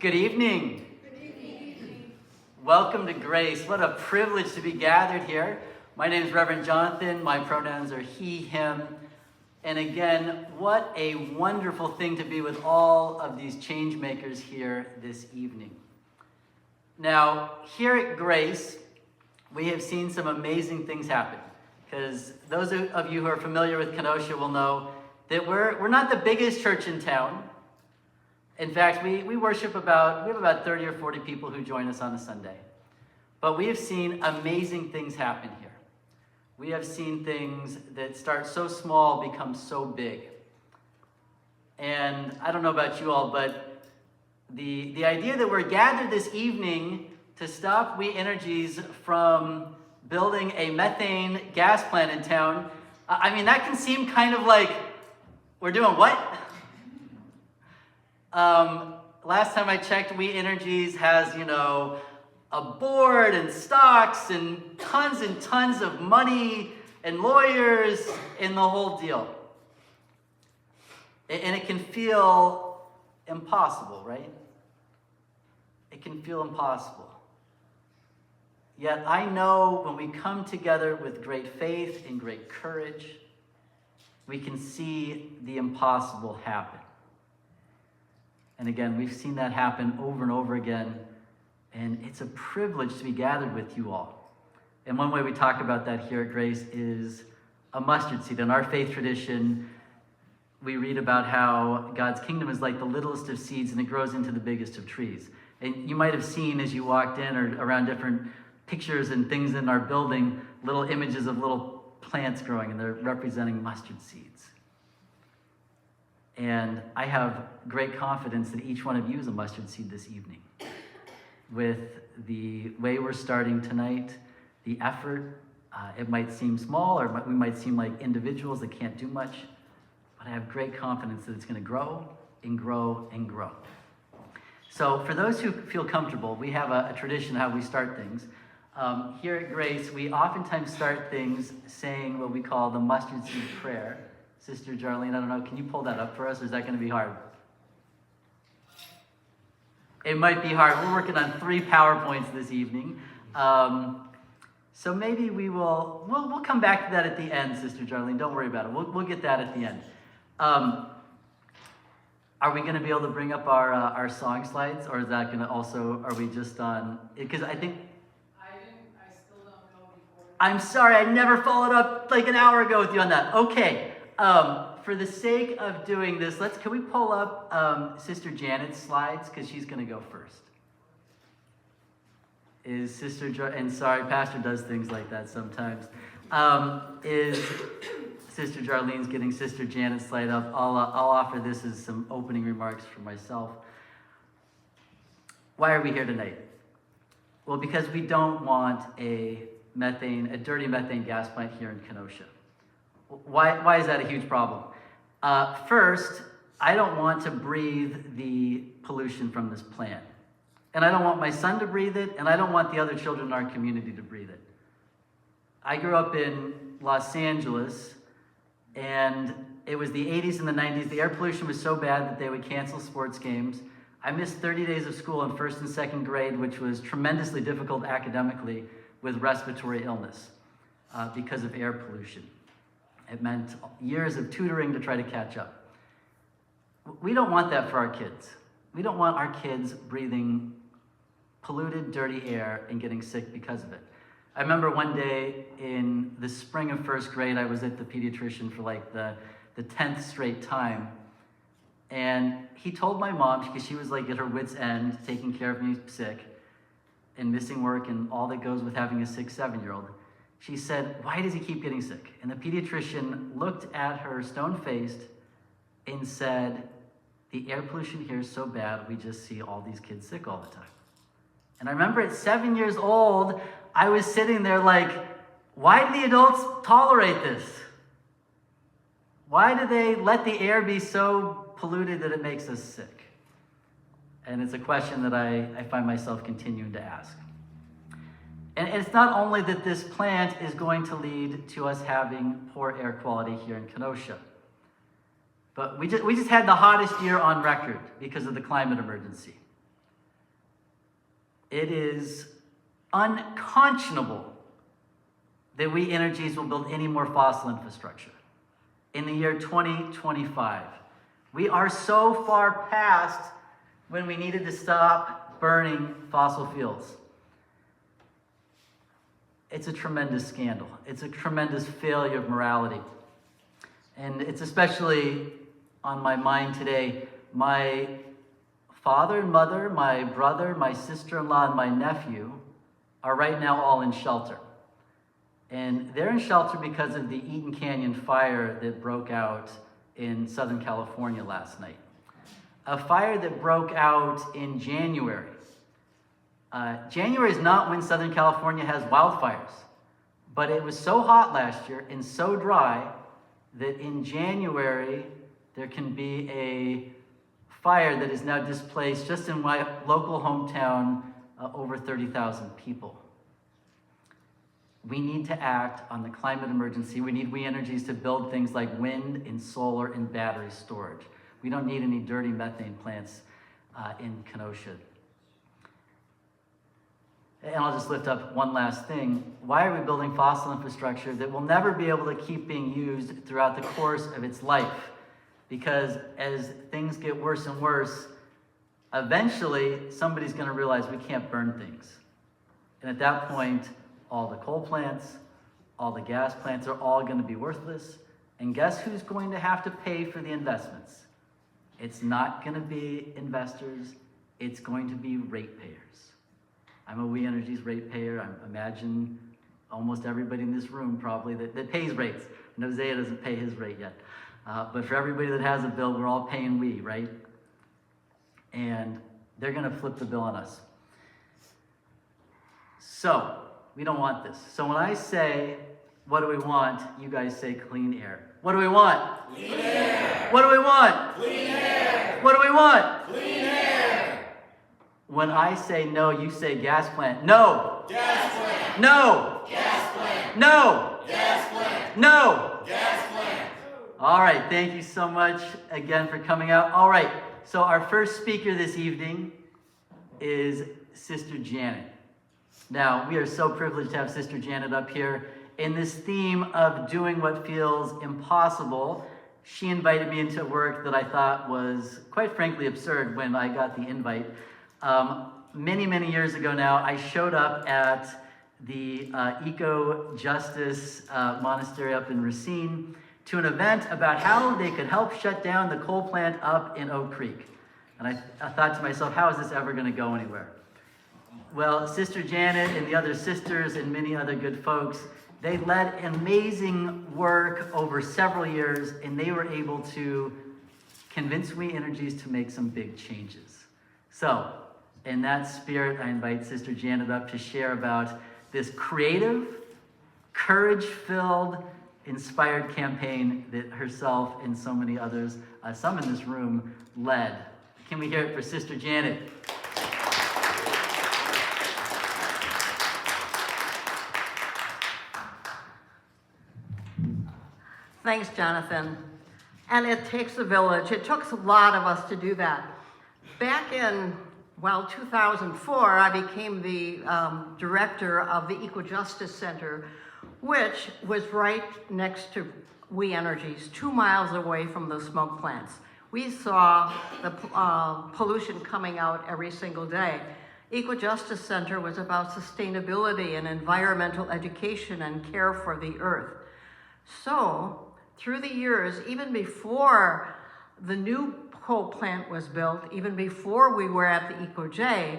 Good evening. Good evening. Welcome to Grace. What a privilege to be gathered here. My name is Reverend Jonathan. My pronouns are he, him. And again, what a wonderful thing to be with all of these change makers here this evening. Now, here at Grace, we have seen some amazing things happen. Because those of you who are familiar with Kenosha will know that we're not the biggest church in town. In fact, we have about 30 or 40 people who join us on a Sunday. But we have seen amazing things happen here. We have seen things that start so small become so big. And I don't know about you all, but the idea that we're gathered this evening to stop We Energies from building a methane gas plant in town, I mean, that can seem kind of like, we're doing what? Last time I checked, We Energies has, a board and stocks and tons of money and lawyers and the whole deal. And it can feel impossible, right? It can feel impossible. Yet I know when we come together with great faith and great courage, we can see the impossible happen. And again, we've seen that happen over and over again, and it's a privilege to be gathered with you all. And one way we talk about that here at Grace is a mustard seed. In our faith tradition, we read about how God's kingdom is like the littlest of seeds, and it grows into the biggest of trees. And you might have seen as you walked in or around different pictures and things in our building, little images of little plants growing, and they're representing mustard seeds. And I have great confidence that each one of you is a mustard seed this evening. With the way we're starting tonight, the effort, it might seem small, or we might seem like individuals that can't do much, but I have great confidence that it's going to grow and grow and grow. So for those who feel comfortable, we have a tradition how we start things. Here at Grace, we oftentimes start things saying what we call the mustard seed prayer. Sister Jarlene, I don't know, can you pull that up for us, or is that going to be hard? It might be hard. We're working on 3 PowerPoints this evening. So maybe we'll come back to that at the end, Sister Jarlene. Don't worry about it. We'll get that at the end. Are we going to be able to bring up our song slides, or is that going to also, are we just on, because I think, I still don't know before. I'm sorry, I never followed up like an hour ago with you on that. Okay. For the sake of doing this, can we pull up Sister Janet's slides, because she's going to go first. Is and sorry, Pastor does things like that sometimes. Is Sister Jarlene's getting Sister Janet's slide up? I'll offer this as some opening remarks for myself. Why are we here tonight? Well, because we don't want a dirty methane gas plant here in Kenosha. Why is that a huge problem? First, I don't want to breathe the pollution from this plant. And I don't want my son to breathe it, and I don't want the other children in our community to breathe it. I grew up in Los Angeles, and it was the 80s and the 90s. The air pollution was so bad that they would cancel sports games. I missed 30 days of school in 1st and 2nd grade, which was tremendously difficult academically with respiratory illness because of air pollution. It meant years of tutoring to try to catch up. We don't want that for our kids. We don't want our kids breathing polluted, dirty air and getting sick because of it. I remember one day in the spring of 1st grade, I was at the pediatrician for like the 10th straight time. And he told my mom, because she was like at her wit's end, taking care of me sick and missing work and all that goes with having a sick 7-year-old. She said, "Why does he keep getting sick?" And the pediatrician looked at her stone-faced and said, "The air pollution here is so bad, we just see all these kids sick all the time." And I remember at 7 years old, I was sitting there like, why do the adults tolerate this? Why do they let the air be so polluted that it makes us sick? And it's a question that I find myself continuing to ask. And it's not only that this plant is going to lead to us having poor air quality here in Kenosha, but we just had the hottest year on record because of the climate emergency. it is unconscionable that We Energies will build any more fossil infrastructure in the year 2025. We are so far past when we needed to stop burning fossil fuels. It's a tremendous scandal. It's a tremendous failure of morality. And it's especially on my mind today. My father and mother, my brother, my sister-in-law, and my nephew are right now all in shelter. And they're in shelter because of the Eaton Canyon fire that broke out in Southern California last night. A fire that broke out in January. January is not when Southern California has wildfires, but it was so hot last year and so dry that in January there can be a fire that has now displaced, just in my local hometown, over 30,000 people. We need to act on the climate emergency. We need We Energies to build things like wind and solar and battery storage. We don't need any dirty methane plants in Kenosha. And I'll just lift up one last thing. Why are we building fossil infrastructure that will never be able to keep being used throughout the course of its life? Because as things get worse and worse, eventually somebody's going to realize we can't burn things. And at that point, all the coal plants, all the gas plants are all going to be worthless. And guess who's going to have to pay for the investments? It's not going to be investors. It's going to be ratepayers. I'm a We Energies ratepayer. I imagine almost everybody in this room probably that pays rates. And Hosea doesn't pay his rate yet. But for everybody that has a bill, we're all paying we, right? And they're going to flip the bill on us. So, we don't want this. So when I say, what do we want? You guys say clean air. What do we want? Clean air. What do we want? Clean air. What do we want? Clean air. When I say no, you say gas plant. No. Gas plant. No. Gas plant. No. Gas plant. No. Gas plant. All right. Thank you so much again for coming out. All right. So our first speaker this evening is Sister Janet. Now, we are so privileged to have Sister Janet up here. In this theme of doing what feels impossible, she invited me into work that I thought was, quite frankly, absurd when I got the invite. Many, many years ago now, I showed up at the Eco-Justice Monastery up in Racine to an event about how they could help shut down the coal plant up in Oak Creek. And I thought to myself, how is this ever going to go anywhere? Well, Sister Janet and the other sisters and many other good folks, they led amazing work over several years, and they were able to convince We Energies to make some big changes. So, in that spirit, I invite Sister Janet up to share about this creative, courage-filled, inspired campaign that herself and so many others, some in this room, led. Can we hear it for Sister Janet? Thanks, Jonathan. And it takes a village. It took a lot of us to do that. Back in, 2004, I became the director of the Eco-Justice Center, which was right next to We Energies, 2 miles away from the smoke plants. We saw the pollution coming out every single day. Eco-Justice Center was about sustainability and environmental education and care for the earth. So, through the years, even before the new coal plant was built, even before we were at the EcoJ,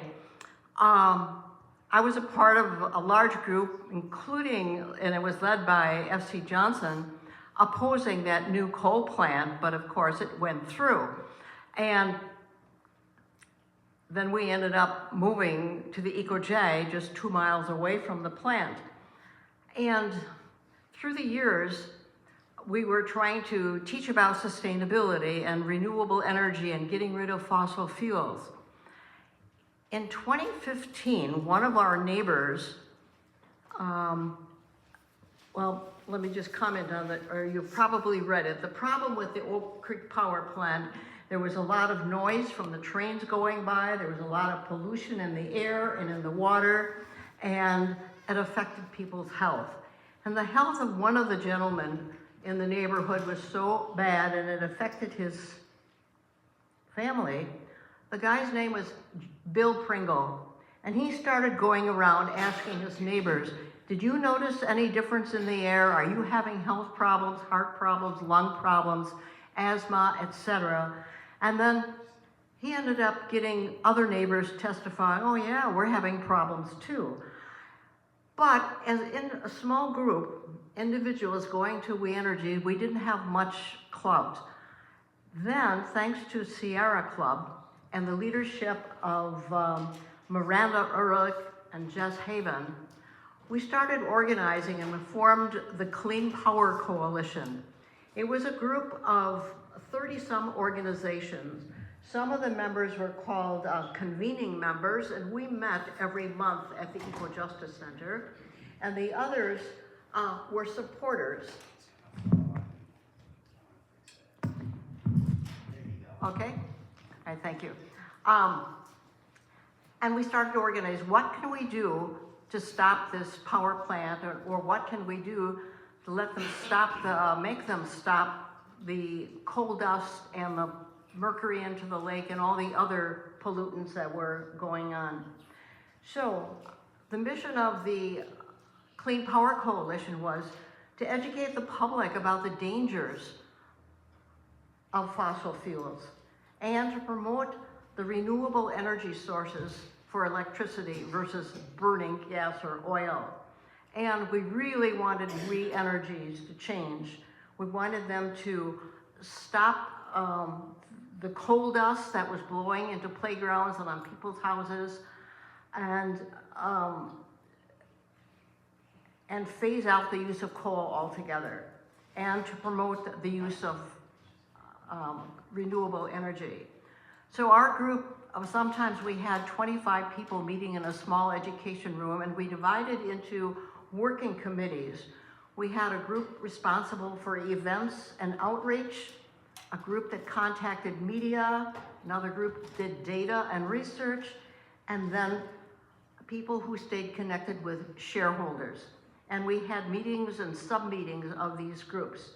I was a part of a large group, including, and it was led by F.C. Johnson, opposing that new coal plant, but of course it went through. And then we ended up moving to the EcoJ, just 2 miles away from the plant. And through the years, we were trying to teach about sustainability and renewable energy and getting rid of fossil fuels. In 2015, one of our neighbors, let me just comment on that, or you've probably read it. The problem with the Oak Creek Power Plant There was a lot of noise from the trains going by. There was a lot of pollution in the air and in the water, and it affected people's health. And the health of one of the gentlemen in the neighborhood was so bad, and it affected his family. The guy's name was Bill Pringle, and he started going around asking his neighbors, did you notice any difference in the air? Are you having health problems, heart problems, lung problems, asthma, etc.? And then he ended up getting other neighbors testifying, oh yeah, we're having problems too. But as in a small group, individuals going to We Energy, we didn't have much clout. Then, thanks to Sierra Club and the leadership of Miranda Ehrlich and Jess Haven, we started organizing and we formed the Clean Power Coalition. It was a group of 30-some organizations. Some of the members were called convening members, and we met every month at the Equal Justice Center, and the others were supporters. Okay, all right, thank you. And we started to organize, what can we do to stop this power plant, or what can we do to let them stop make them stop the coal dust and the mercury into the lake and all the other pollutants that were going on. So the mission of the Clean Power Coalition was to educate the public about the dangers of fossil fuels and to promote the renewable energy sources for electricity versus burning gas or oil. And we really wanted We Energies to change. We wanted them to stop the coal dust that was blowing into playgrounds and on people's houses, and phase out the use of coal altogether, and to promote the use of renewable energy. So our group, sometimes we had 25 people meeting in a small education room, and we divided into working committees. We had a group responsible for events and outreach, a group that contacted media, another group did data and research, and then people who stayed connected with shareholders. And we had meetings and sub-meetings of these groups.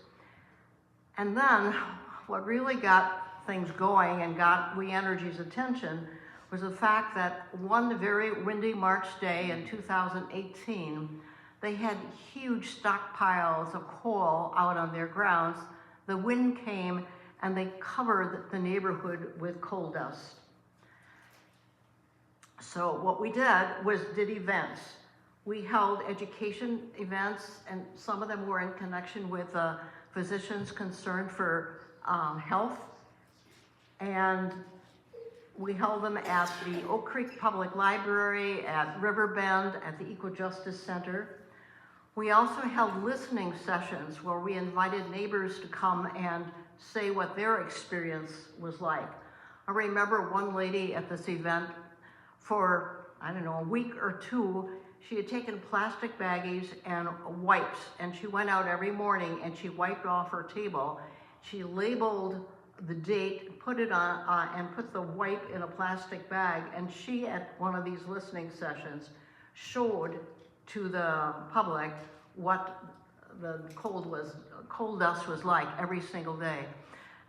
And then what really got things going and got We Energy's attention was the fact that one very windy March day in 2018, they had huge stockpiles of coal out on their grounds. The wind came and they covered the neighborhood with coal dust. So what we did events. We held education events, and some of them were in connection with physicians concerned for health. And we held them at the Oak Creek Public Library, at Riverbend, at the Equal Justice Center. We also held listening sessions where we invited neighbors to come and say what their experience was like. I remember one lady at this event for, I don't know, a week or two, she had taken plastic baggies and wipes, and she went out every morning and she wiped off her table. She labeled the date, put it on, and put the wipe in a plastic bag, and she, at one of these listening sessions, showed to the public what the coal dust was like every single day.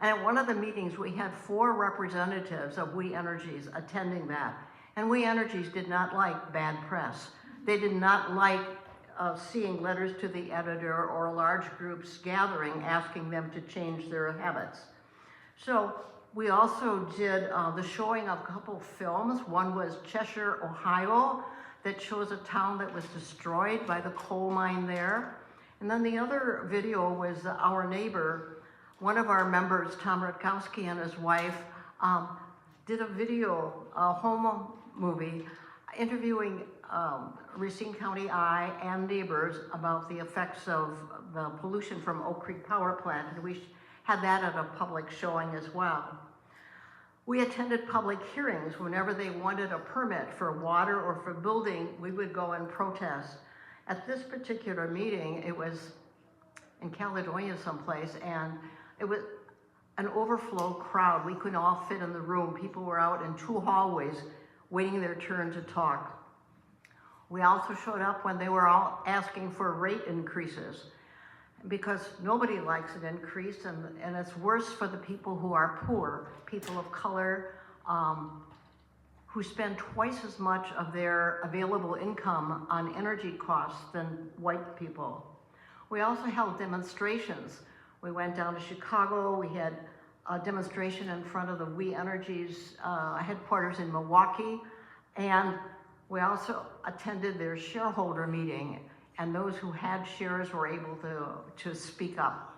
And at one of the meetings, we had 4 representatives of We Energies attending that. And We Energies did not like bad press. They did not like seeing letters to the editor or large groups gathering asking them to change their habits. So we also did the showing of a couple films. One was Cheshire, Ohio, that shows a town that was destroyed by the coal mine there. And then the other video was our neighbor, one of our members, Tom Rutkowski, and his wife, did a video, a home movie, interviewing Racine County Eye and neighbors about the effects of the pollution from Oak Creek Power Plant, and we had that at a public showing as well. We attended public hearings. Whenever they wanted a permit for water or for building, we would go and protest. At this particular meeting, it was in Caledonia someplace, and it was an overflow crowd. We couldn't all fit in the room. People were out in 2 hallways waiting their turn to talk. We also showed up when they were all asking for rate increases, because nobody likes an increase, and it's worse for the people who are poor, people of color, who spend twice as much of their available income on energy costs than white people. We also held demonstrations. We went down to Chicago. We had a demonstration in front of the We Energies headquarters in Milwaukee, and we also attended their shareholder meeting, and those who had shares were able to speak up.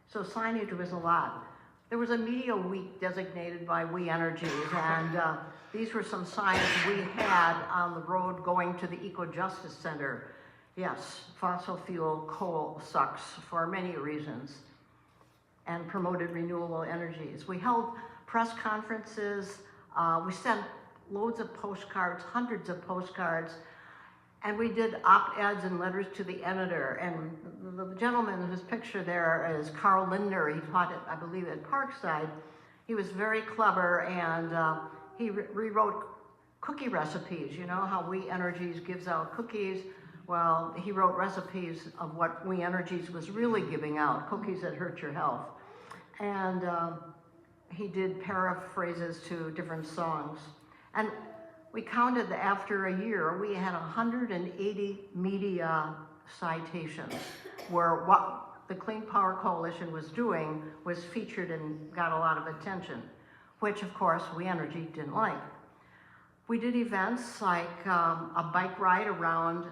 So signage was a lot. There was a media week designated by We Energies, and these were some signs we had on the road going to the Eco Justice Center. Yes, fossil fuel coal sucks for many reasons, and promoted renewable energies. We held press conferences. We sent loads of postcards, hundreds of postcards, and we did op-eds and letters to the editor. And the gentleman whose picture there is Carl Lindner. He taught it, I believe, at Parkside. He was very clever, and he rewrote cookie recipes. You know how We Energies gives out cookies? Well, he wrote recipes of what We Energies was really giving out, cookies that hurt your health. And he did paraphrases to different songs. And we counted that after a year, we had 180 media citations where what the Clean Power Coalition was doing was featured and got a lot of attention, which of course We Energy didn't like. We did events like a bike ride around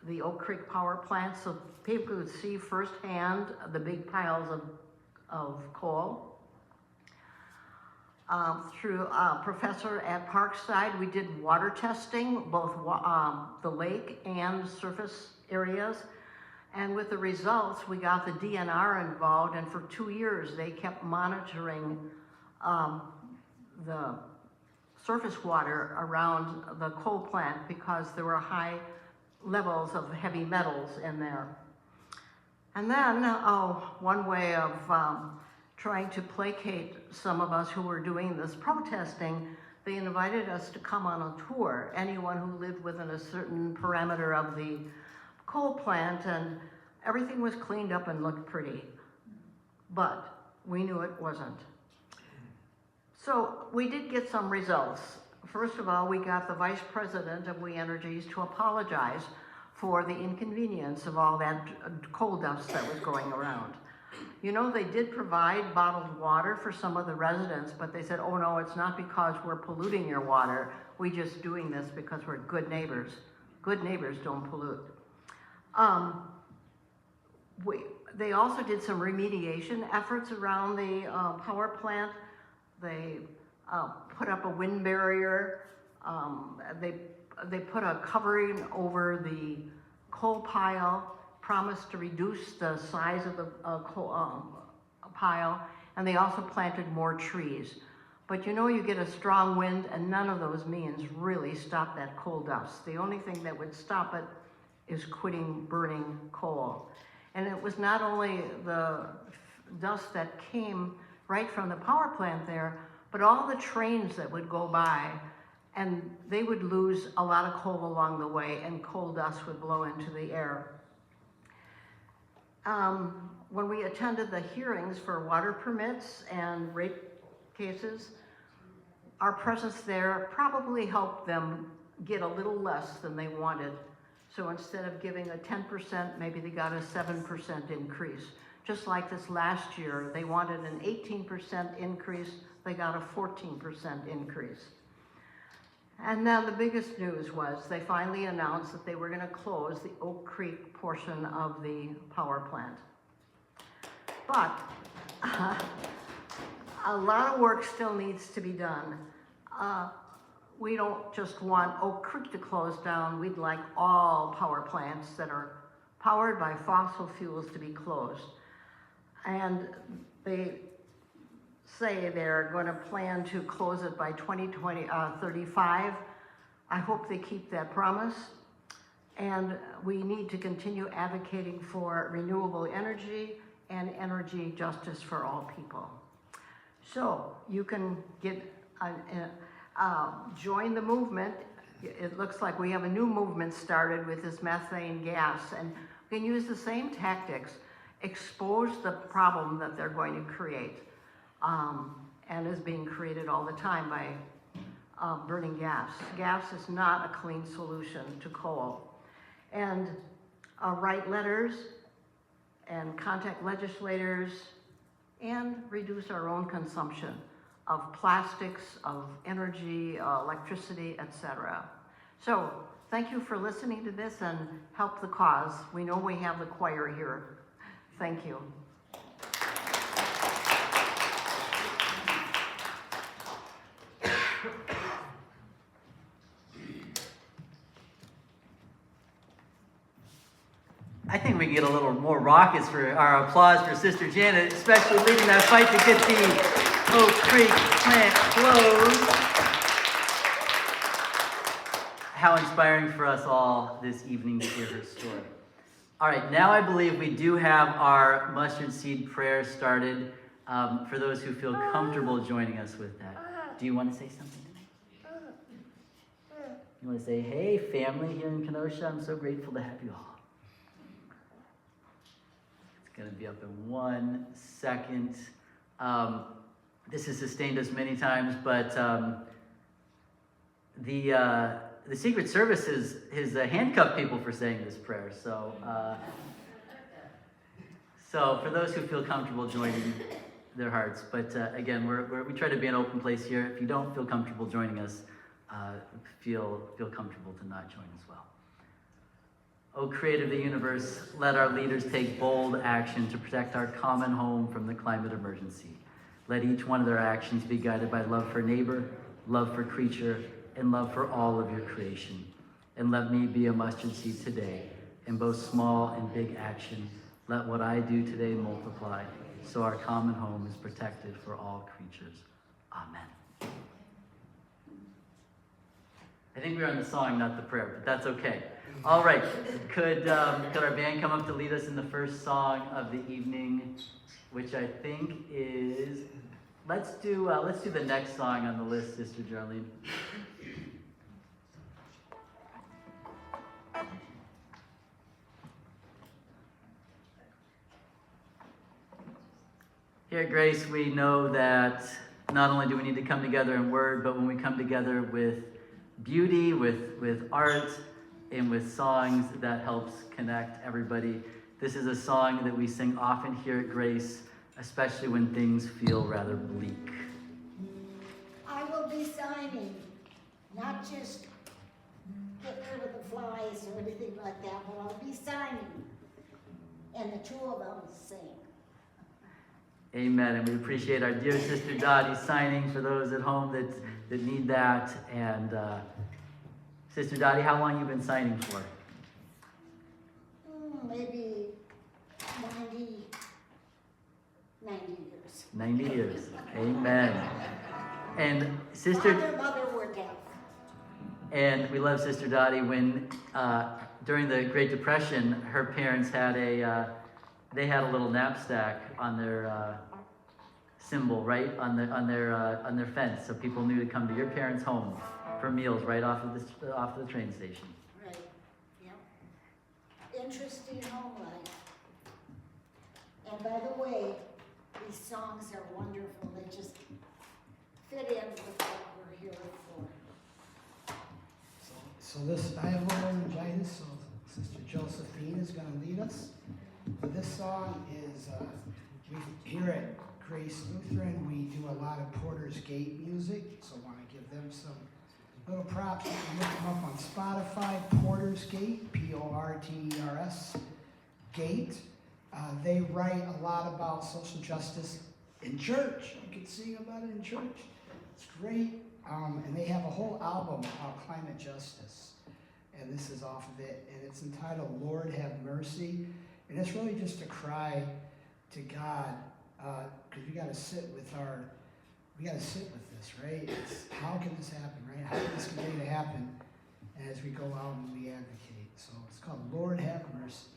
the Oak Creek power plant so people could see firsthand the big piles of coal. Through a professor at Parkside, we did water testing, both the lake and surface areas. And with the results, we got the DNR involved, and for 2 years, they kept monitoring the surface water around the coal plant because there were high levels of heavy metals in there. And then, one way of trying to placate some of us who were doing this protesting, they invited us to come on a tour, anyone who lived within a certain parameter of the coal plant, and everything was cleaned up and looked pretty. But we knew it wasn't. So we did get some results. First of all, we got the vice president of We Energies to apologize for the inconvenience of all that coal dust that was going around. You know, they did provide bottled water for some of the residents, but they said, oh no, it's not because we're polluting your water. We're just doing this because we're good neighbors. Good neighbors don't pollute. They also did some remediation efforts around the power plant. They put up a wind barrier. They put a covering over the coal pile, promised to reduce the size of the pile, and they also planted more trees. But you know, you get a strong wind, and none of those means really stop that coal dust. The only thing that would stop it is quitting burning coal. And it was not only the dust that came right from the power plant there, but all the trains that would go by, and they would lose a lot of coal along the way, and coal dust would blow into the air. When we attended the hearings for water permits and rate cases, our presence there probably helped them get a little less than they wanted. So instead of giving a 10%, maybe they got a 7% increase. Just like this last year, they wanted an 18% increase, they got a 14% increase. And now the biggest news was they finally announced that they were going to close the Oak Creek portion of the power plant. But a lot of work still needs to be done. We don't just want Oak Creek to close down, we'd like all power plants that are powered by fossil fuels to be closed. And they say they're going to plan to close it by 2035. I hope they keep that promise. And we need to continue advocating for renewable energy and energy justice for all people. So you can join the movement. It looks like we have a new movement started with this methane gas, and we can use the same tactics, expose the problem that they're going to create, and is being created all the time by burning gas. Gas is not a clean solution to coal. And write letters and contact legislators and reduce our own consumption of plastics, of energy, electricity, etc. So thank you for listening to this and help the cause. We know we have the choir here. Thank you. I think we can get a little more raucous for our applause for Sister Janet, especially leading that fight to get the Oak Creek plant closed. How inspiring for us all this evening to hear her story. All right, now I believe we do have our mustard seed prayer started for those who feel comfortable joining us with that. Do you want to say something tonight? You want to say, hey, family here in Kenosha, I'm so grateful to have you all. Going to be up in 1 second. This has sustained us many times, but the Secret Service has handcuffed people for saying this prayer. So for those who feel comfortable joining their hearts, but again, we try to be an open place here. If you don't feel comfortable joining us, feel comfortable to not join as well. O Creator of the universe, let our leaders take bold action to protect our common home from the climate emergency. Let each one of their actions be guided by love for neighbor, love for creature, and love for all of your creation. And let me be a mustard seed today. In both small and big action, let what I do today multiply, so our common home is protected for all creatures. Amen. I think we're on the song, not the prayer, but that's okay. All right, could our band come up to lead us in the first song of the evening, which I think is, let's do the next song on the list, Sister Geraldine. Here at Grace, we know that not only do we need to come together in word, but when we come together with beauty, with art, and with songs, that helps connect everybody. This is a song that we sing often here at Grace, especially when things feel rather bleak. I will be signing, not just getting rid of the flies or anything like that, but I'll be signing. And the two of them sing. Amen. And we appreciate our dear Sister Dottie signing for those at home that need that. And Sister Dottie, how long have you been signing for? Maybe 90 years. 90 years. Amen. And Sister... Mother were deaf. And we love Sister Dottie. When during the Great Depression, her parents had they had a little knapsack on their symbol, right on their fence, so people knew to come to your parents' home for meals right off of the train station. Right. Yep. Interesting home life. And by the way, these songs are wonderful. They just fit in with what we're here for. So this, I have laryngitis, so Sister Josephine is going to lead us. But this song is, here at Grace Lutheran, we do a lot of Porter's Gate music, so I want to give them some little props. You can look them up on Spotify, Porter's Gate, P-O-R-T-E-R-S, Gate. They write a lot about social justice in church. You can sing about it in church. It's great. And they have a whole album about climate justice. And this is off of it. And it's entitled, Lord Have Mercy. And it's really just a cry to God, because we got to sit with this, right? It's, how can this happen, right? How can this continue to happen as we go out and we advocate? So it's called Lord Have Mercy.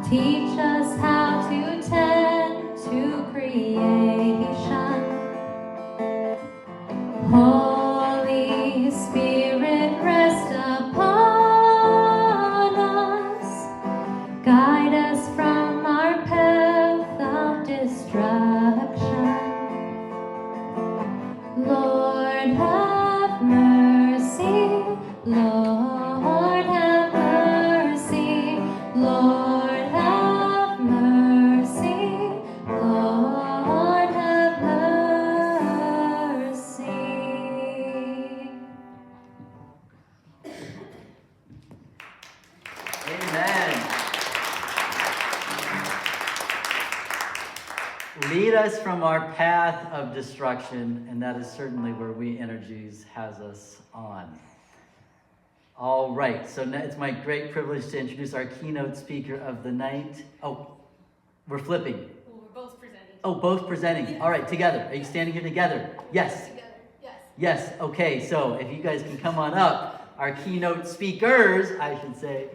Teach us how to tend to creation. Holy Spirit, rest upon us. Guide us from our path of destruction. Lord, have mercy. Lord, have mercy. Lord, have mercy. Lord, have mercy. Amen. Lead us from our path of destruction, and that is certainly where We Energies has us on. All right, so now it's my great privilege to introduce our keynote speaker of the night. Oh, we're flipping. Well, we're both presenting. Oh, both presenting. All right, together. Are you standing here together? Yes. Together, yes. Yes, okay, so if you guys can come on up, our keynote speakers, I should say,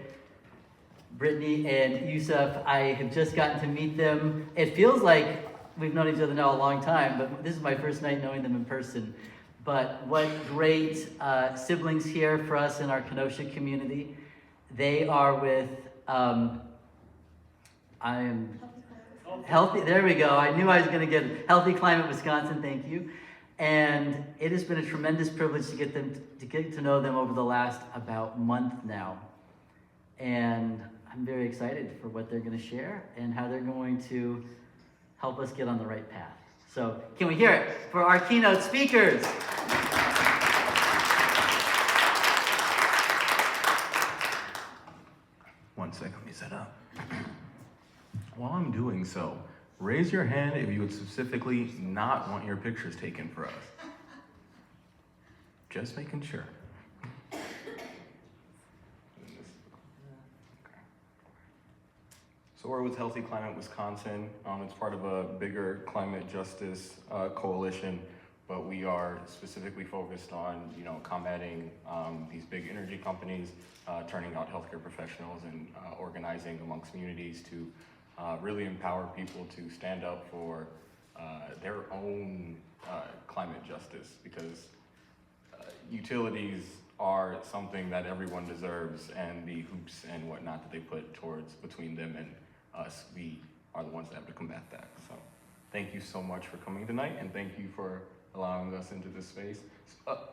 Brittany and Yusuf, I have just gotten to meet them. It feels like we've known each other now a long time, but this is my first night knowing them in person. But what great siblings here for us in our Kenosha community. They are with, I am Healthy, there we go. I knew I was going to get it. Healthy Climate Wisconsin, thank you. And it has been a tremendous privilege to get to know them over the last about month now. And I'm very excited for what they're going to share and how they're going to help us get on the right path. So can we hear it for our keynote speakers? One second, let me set up. While I'm doing so, raise your hand if you would specifically not want your pictures taken for us. Just making sure. So we're with Healthy Climate Wisconsin. It's part of a bigger climate justice coalition, but we are specifically focused on, combating these big energy companies, turning out healthcare professionals, and organizing amongst communities to really empower people to stand up for their own climate justice, because utilities are something that everyone deserves, and the hoops and whatnot that they put between them and us, we are the ones that have to combat that. So thank you so much for coming tonight, and thank you for allowing us into this space.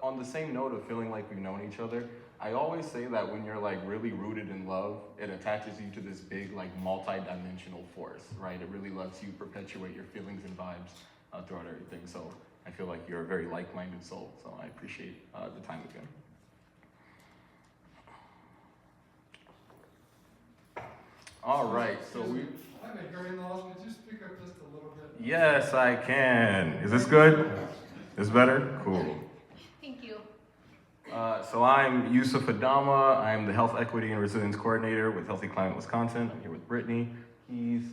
On the same note of feeling like we've known each other, I always say that when you're really rooted in love, it attaches you to this big multi-dimensional force, right? It really lets you perpetuate your feelings and vibes throughout everything. So I feel like you're a very like-minded soul, so I appreciate the time again. All right, so we... I'm a hearing loss. Would you speak up just a little bit? Yes, I can. Is this good? Is better? Cool. Thank you. So I'm Yusuf Adama. I'm the Health Equity and Resilience Coordinator with Healthy Climate Wisconsin. I'm here with Brittany Keyes,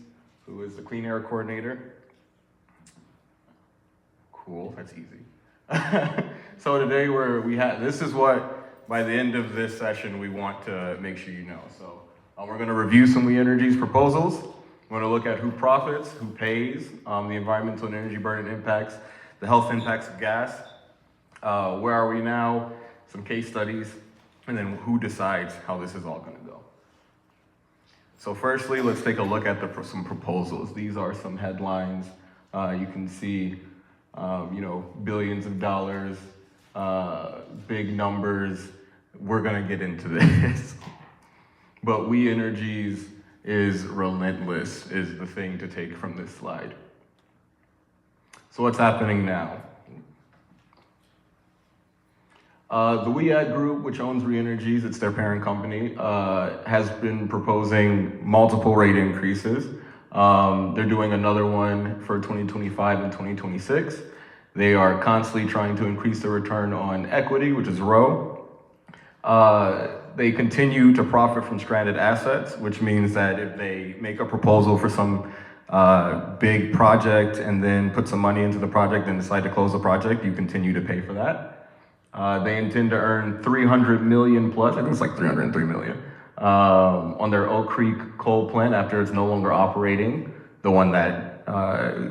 who is the Clean Air Coordinator. Cool, that's easy. So today this is what, by the end of this session, we want to make sure you know. So we're going to review some We Energies proposals. We're going to look at who profits, who pays, the environmental and energy burden impacts, the health impacts of gas, where are we now, some case studies, and then who decides how this is all going to go. So firstly, let's take a look at some proposals. These are some headlines. You can see, billions of dollars, big numbers. We're going to get into this. But We Energies is relentless, is the thing to take from this slide. So what's happening now? The WEAD Group, which owns We Energies, it's their parent company, has been proposing multiple rate increases. They're doing another one for 2025 and 2026. They are constantly trying to increase the return on equity, which is ROE. They continue to profit from stranded assets, which means that if they make a proposal for some big project and then put some money into the project and decide to close the project, you continue to pay for that. They intend to earn $300 million plus, I think it's like $303 million, on their Oak Creek coal plant after it's no longer operating, the one that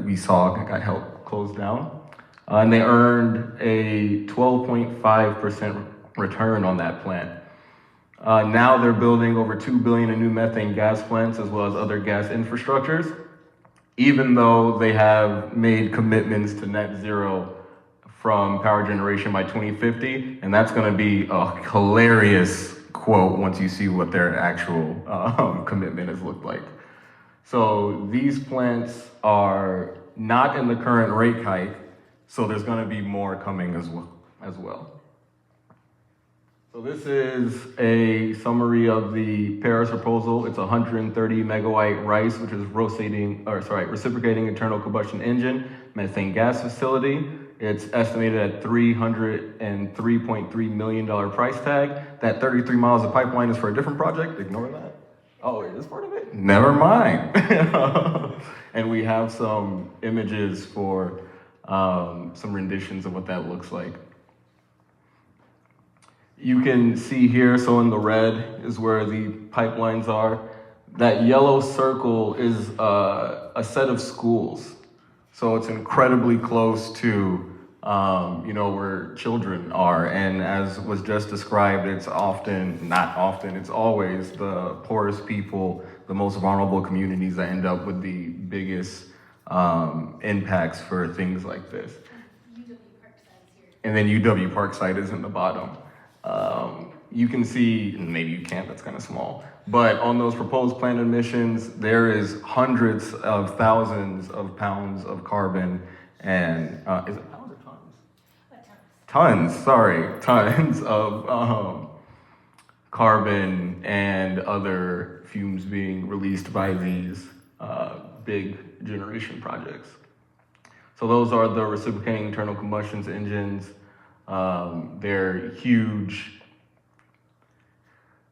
we saw got helped close down. And they earned a 12.5% return on that plant. Now they're building over $2 billion in new methane gas plants as well as other gas infrastructures, even though they have made commitments to net zero from power generation by 2050. And that's gonna be a hilarious quote once you see what their actual commitment has looked like. So these plants are not in the current rate hike, so there's gonna be more coming as well. So this is a summary of the Paris proposal. It's a 130 megawatt RICE, which is reciprocating internal combustion engine methane gas facility. It's estimated at $303.3 million price tag. That 33 miles of pipeline is for a different project. Ignore that. Oh, it is part of it? Never mind. And we have some images for some renditions of what that looks like. You can see here, so in the red is where the pipelines are. That yellow circle is a set of schools. So it's incredibly close to, where children are. And as was just described, it's it's always the poorest people, the most vulnerable communities that end up with the biggest impacts for things like this. UW Parkside is here. And then UW Parkside is in the bottom. You can see, maybe you can't, that's kind of small, but on those proposed plant emissions, there is hundreds of thousands of pounds of carbon and, is it pounds or tons? Tons of carbon and other fumes being released by these big generation projects. So those are the reciprocating internal combustion engines. They're huge.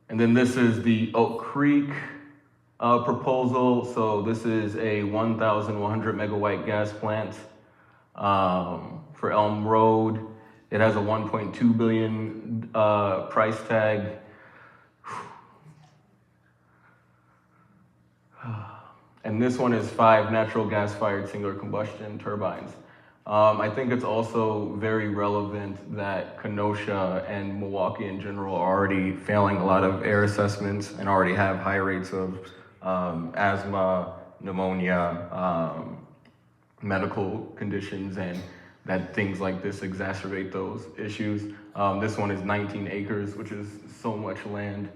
And then this is the Oak Creek proposal. So this is a 1,100 megawatt gas plant for Elm Road. It has a 1.2 billion price tag. And this one is 5 natural gas-fired singular combustion turbines. I think it's also very relevant that Kenosha and Milwaukee in general are already failing a lot of air assessments and already have high rates of asthma, pneumonia, medical conditions, and that things like this exacerbate those issues. This one is 19 acres, which is so much land.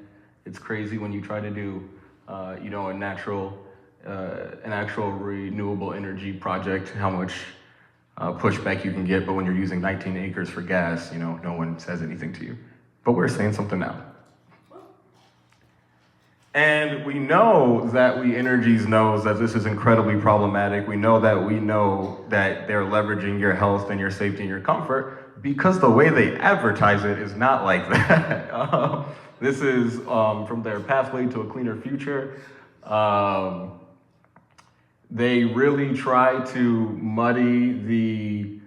It's crazy when you try to do, an actual renewable energy project, how much pushback you can get, but when you're using 19 acres for gas, no one says anything to you. But we're saying something now. And we know that We Energies knows that this is incredibly problematic. We know that they're leveraging your health and your safety and your comfort because the way they advertise it is not like that. This is from their Pathway to a Cleaner Future. They really try to muddy the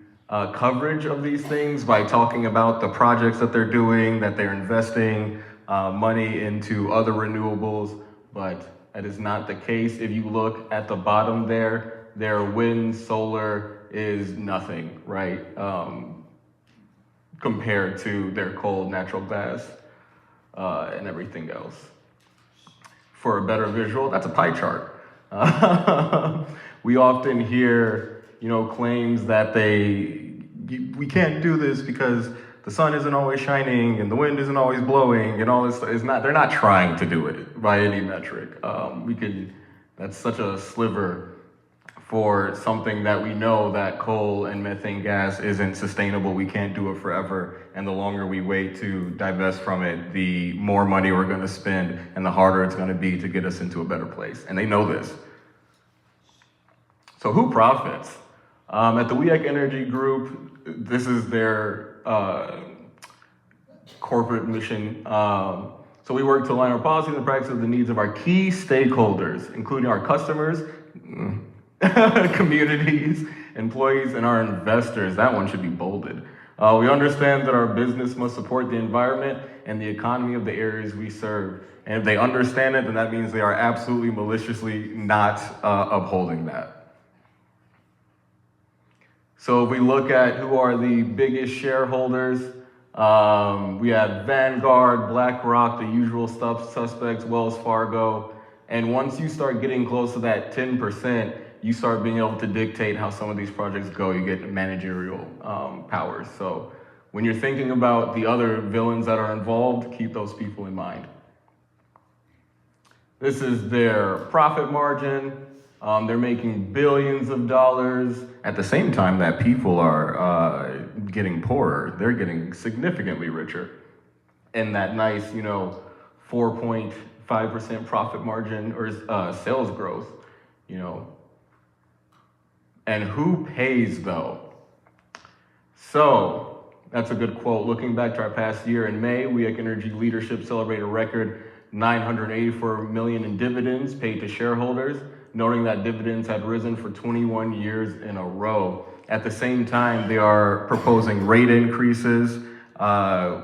coverage of these things by talking about the projects that they're doing, that they're investing money into other renewables, but that is not the case. If you look at the bottom there, their wind, solar is nothing, right? Compared to their coal, natural gas, and everything else. For a better visual, that's a pie chart. We often hear, claims that we can't do this because the sun isn't always shining and the wind isn't always blowing and all this stuff. They're not trying to do it by any metric. That's such a sliver for something that we know that coal and methane gas isn't sustainable. We can't do it forever. And the longer we wait to divest from it, the more money we're gonna spend and the harder it's gonna be to get us into a better place. And they know this. So who profits? At the WEAC Energy Group, this is their corporate mission. So we work to align our policy and the practice with the needs of our key stakeholders, including our customers, communities, employees, and our investors. That one should be bolded. We understand that our business must support the environment and the economy of the areas we serve. And if they understand it, then that means they are absolutely maliciously not upholding that. So if we look at who are the biggest shareholders, we have Vanguard, BlackRock, the usual suspects, Wells Fargo. And once you start getting close to that 10%, you start being able to dictate how some of these projects go. You get managerial powers. So when you're thinking about the other villains that are involved, keep those people in mind. This is their profit margin. They're making billions of dollars. At the same time that people are getting poorer, they're getting significantly richer. And that nice, 4.5% profit margin or sales growth, And who pays though? So that's a good quote. Looking back to our past year in May, we at Energy Leadership celebrate a record $984 million in dividends paid to shareholders, noting that dividends had risen for 21 years in a row. At the same time, they are proposing rate increases.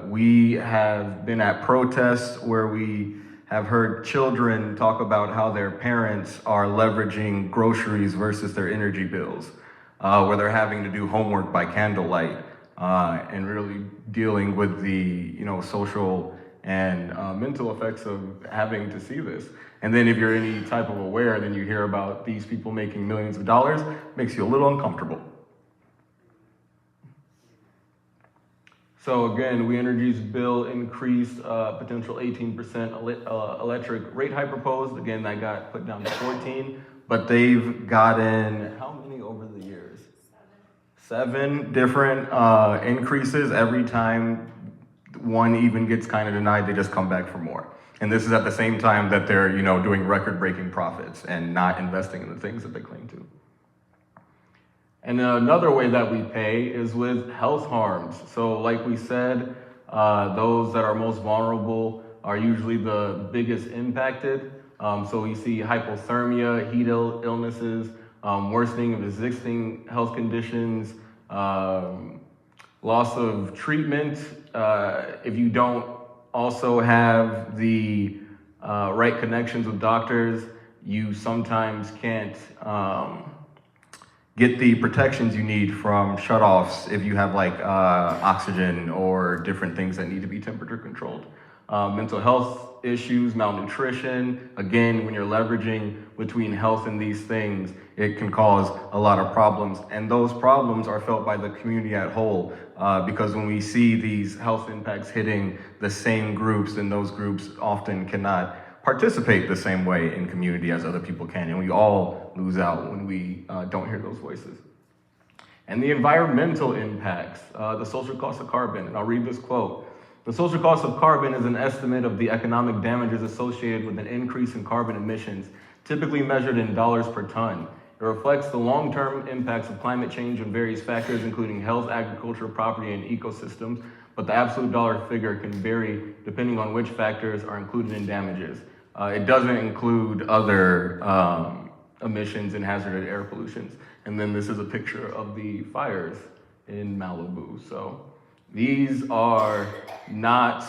We have been at protests where we have heard children talk about how their parents are leveraging groceries versus their energy bills, where they're having to do homework by candlelight, and really dealing with the social and mental effects of having to see this. And then if you're any type of aware, then you hear about these people making millions of dollars, makes you a little uncomfortable. So again, We Energy's bill increased potential 18% electric rate hike proposed. Again, that got put down to 14, but they've gotten how many over the years? 7 different increases. Every time one even gets kind of denied, they just come back for more. And this is at the same time that they're, doing record-breaking profits and not investing in the things that they claim to. And another way that we pay is with health harms. So like we said, those that are most vulnerable are usually the biggest impacted. So we see hypothermia, heat illnesses, worsening of existing health conditions, loss of treatment. If you don't also have the right connections with doctors, you sometimes can't get the protections you need from shutoffs if you have oxygen or different things that need to be temperature controlled. Mental health issues, malnutrition. Again, when you're leveraging between health and these things, it can cause a lot of problems. And those problems are felt by the community at whole, because when we see these health impacts hitting the same groups, then those groups often cannot participate the same way in community as other people can. And we all lose out when we don't hear those voices. And the environmental impacts, the social cost of carbon. And I'll read this quote. The social cost of carbon is an estimate of the economic damages associated with an increase in carbon emissions, typically measured in dollars per ton. It reflects the long-term impacts of climate change on various factors, including health, agriculture, property, and ecosystems, but the absolute dollar figure can vary depending on which factors are included in damages. It doesn't include other emissions and hazardous air pollutions. And then this is a picture of the fires in Malibu. So these are not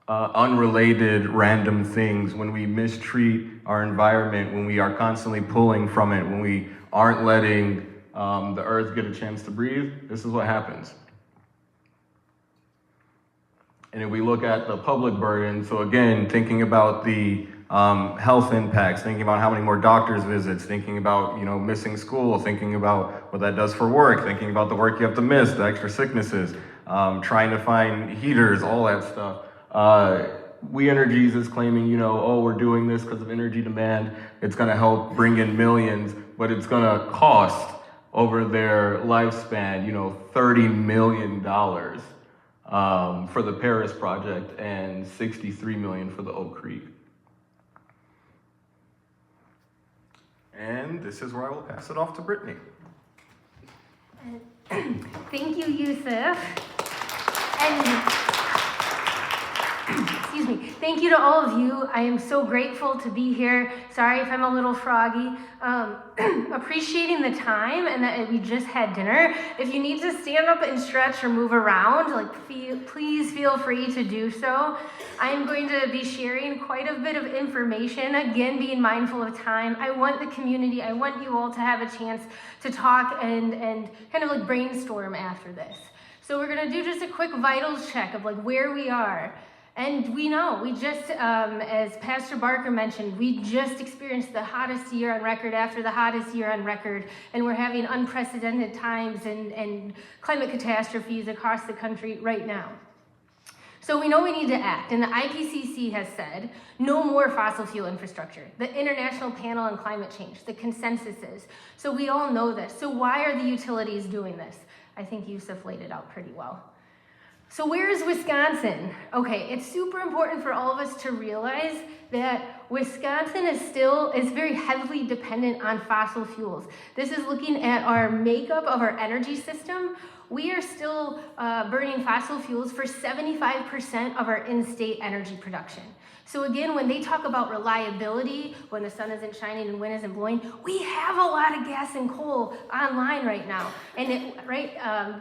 unrelated random things. When we mistreat our environment, when we are constantly pulling from it, when we aren't letting the earth get a chance to breathe, this is what happens. And if we look at the public burden, so again, thinking about the health impacts, thinking about how many more doctor's visits, thinking about missing school, thinking about what that does for work, thinking about the work you have to miss, the extra sicknesses, trying to find heaters, all that stuff. We Energies is claiming, we're doing this because of energy demand. It's going to help bring in millions, but it's going to cost over their lifespan, $30 million for the Paris project and $63 million for the Oak Creek. And this is where I will pass it off to Brittany. Thank you, Yusuf. And excuse me. Thank you to all of you. I am so grateful to be here. Sorry if I'm a little froggy. Appreciating the time and that we just had dinner. If you need to stand up and stretch or move around, please feel free to do so. I am going to be sharing quite a bit of information, again, being mindful of time. I want the community, I want you all to have a chance to talk and kind of like brainstorm after this. So we're gonna do just a quick vitals check of like where we are. And we know, we just, as Pastor Barker mentioned, we just experienced the hottest year on record after the hottest year on record, and we're having unprecedented times and climate catastrophes across the country right now. So we know we need to act, and the IPCC has said no more fossil fuel infrastructure. The International Panel on Climate Change, the consensus is. So we all know this. So why are the utilities doing this? I think Yusuf laid it out pretty well. So where is Wisconsin? Okay, it's super important for all of us to realize that Wisconsin is very heavily dependent on fossil fuels. This is looking at our makeup of our energy system. We are still burning fossil fuels for 75% of our in-state energy production. So again, when they talk about reliability, when the sun isn't shining and wind isn't blowing, we have a lot of gas and coal online right now. And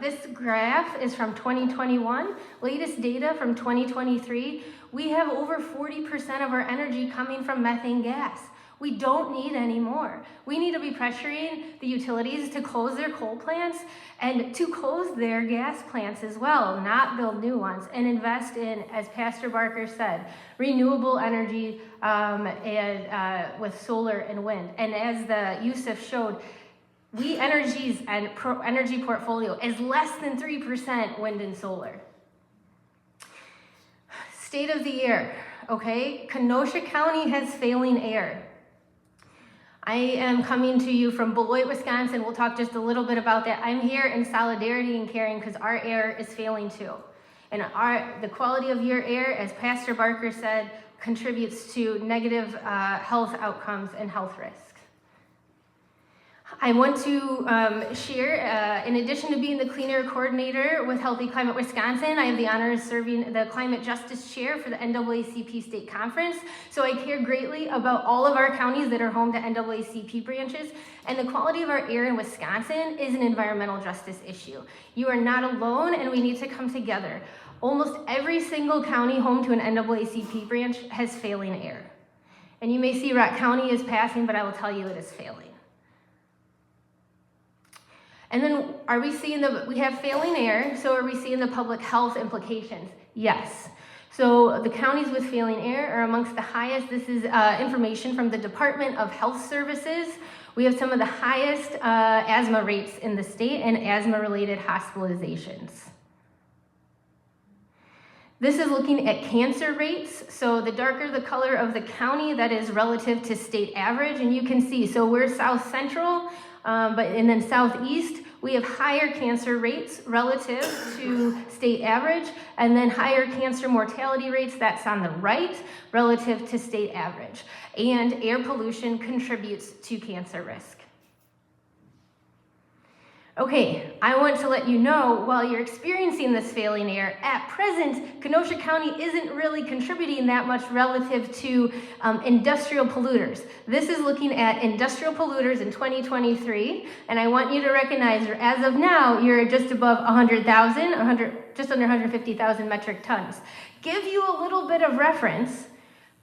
this graph is from 2021, latest data from 2023. We have over 40% of our energy coming from methane gas. We don't need any more. We need to be pressuring the utilities to close their coal plants and to close their gas plants as well, not build new ones, and invest in, as Pastor Barker said, renewable energy with solar and wind. And as the Yusuf showed, Energy's energy portfolio is less than 3% wind and solar. State of the air, okay? Kenosha County has failing air. I am coming to you from Beloit, Wisconsin. We'll talk just a little bit about that. I'm here in solidarity and caring because our air is failing too. And the quality of your air, as Pastor Barker said, contributes to negative health outcomes and health risks. I want to share, in addition to being the Clean Air Coordinator with Healthy Climate Wisconsin, I have the honor of serving the Climate Justice Chair for the NAACP State Conference. So I care greatly about all of our counties that are home to NAACP branches. And the quality of our air in Wisconsin is an environmental justice issue. You are not alone, and we need to come together. Almost every single county home to an NAACP branch has failing air. And you may see Rock County is passing, but I will tell you it is failing. And then are we seeing we have failing air, so are we seeing the public health implications? Yes. So the counties with failing air are amongst the highest. This is information from the Department of Health Services. We have some of the highest asthma rates in the state and asthma-related hospitalizations. This is looking at cancer rates. So the darker the color of the county, that is relative to state average. And you can see, so we're South Central, and then Southeast, we have higher cancer rates relative to state average, and then higher cancer mortality rates, that's on the right, relative to state average. And air pollution contributes to cancer risk. Okay, I want to let you know, while you're experiencing this failing air, at present, Kenosha County isn't really contributing that much relative to industrial polluters. This is looking at industrial polluters in 2023, and I want you to recognize, as of now, you're just above 100,000, just under 150,000 metric tons. Give you a little bit of reference,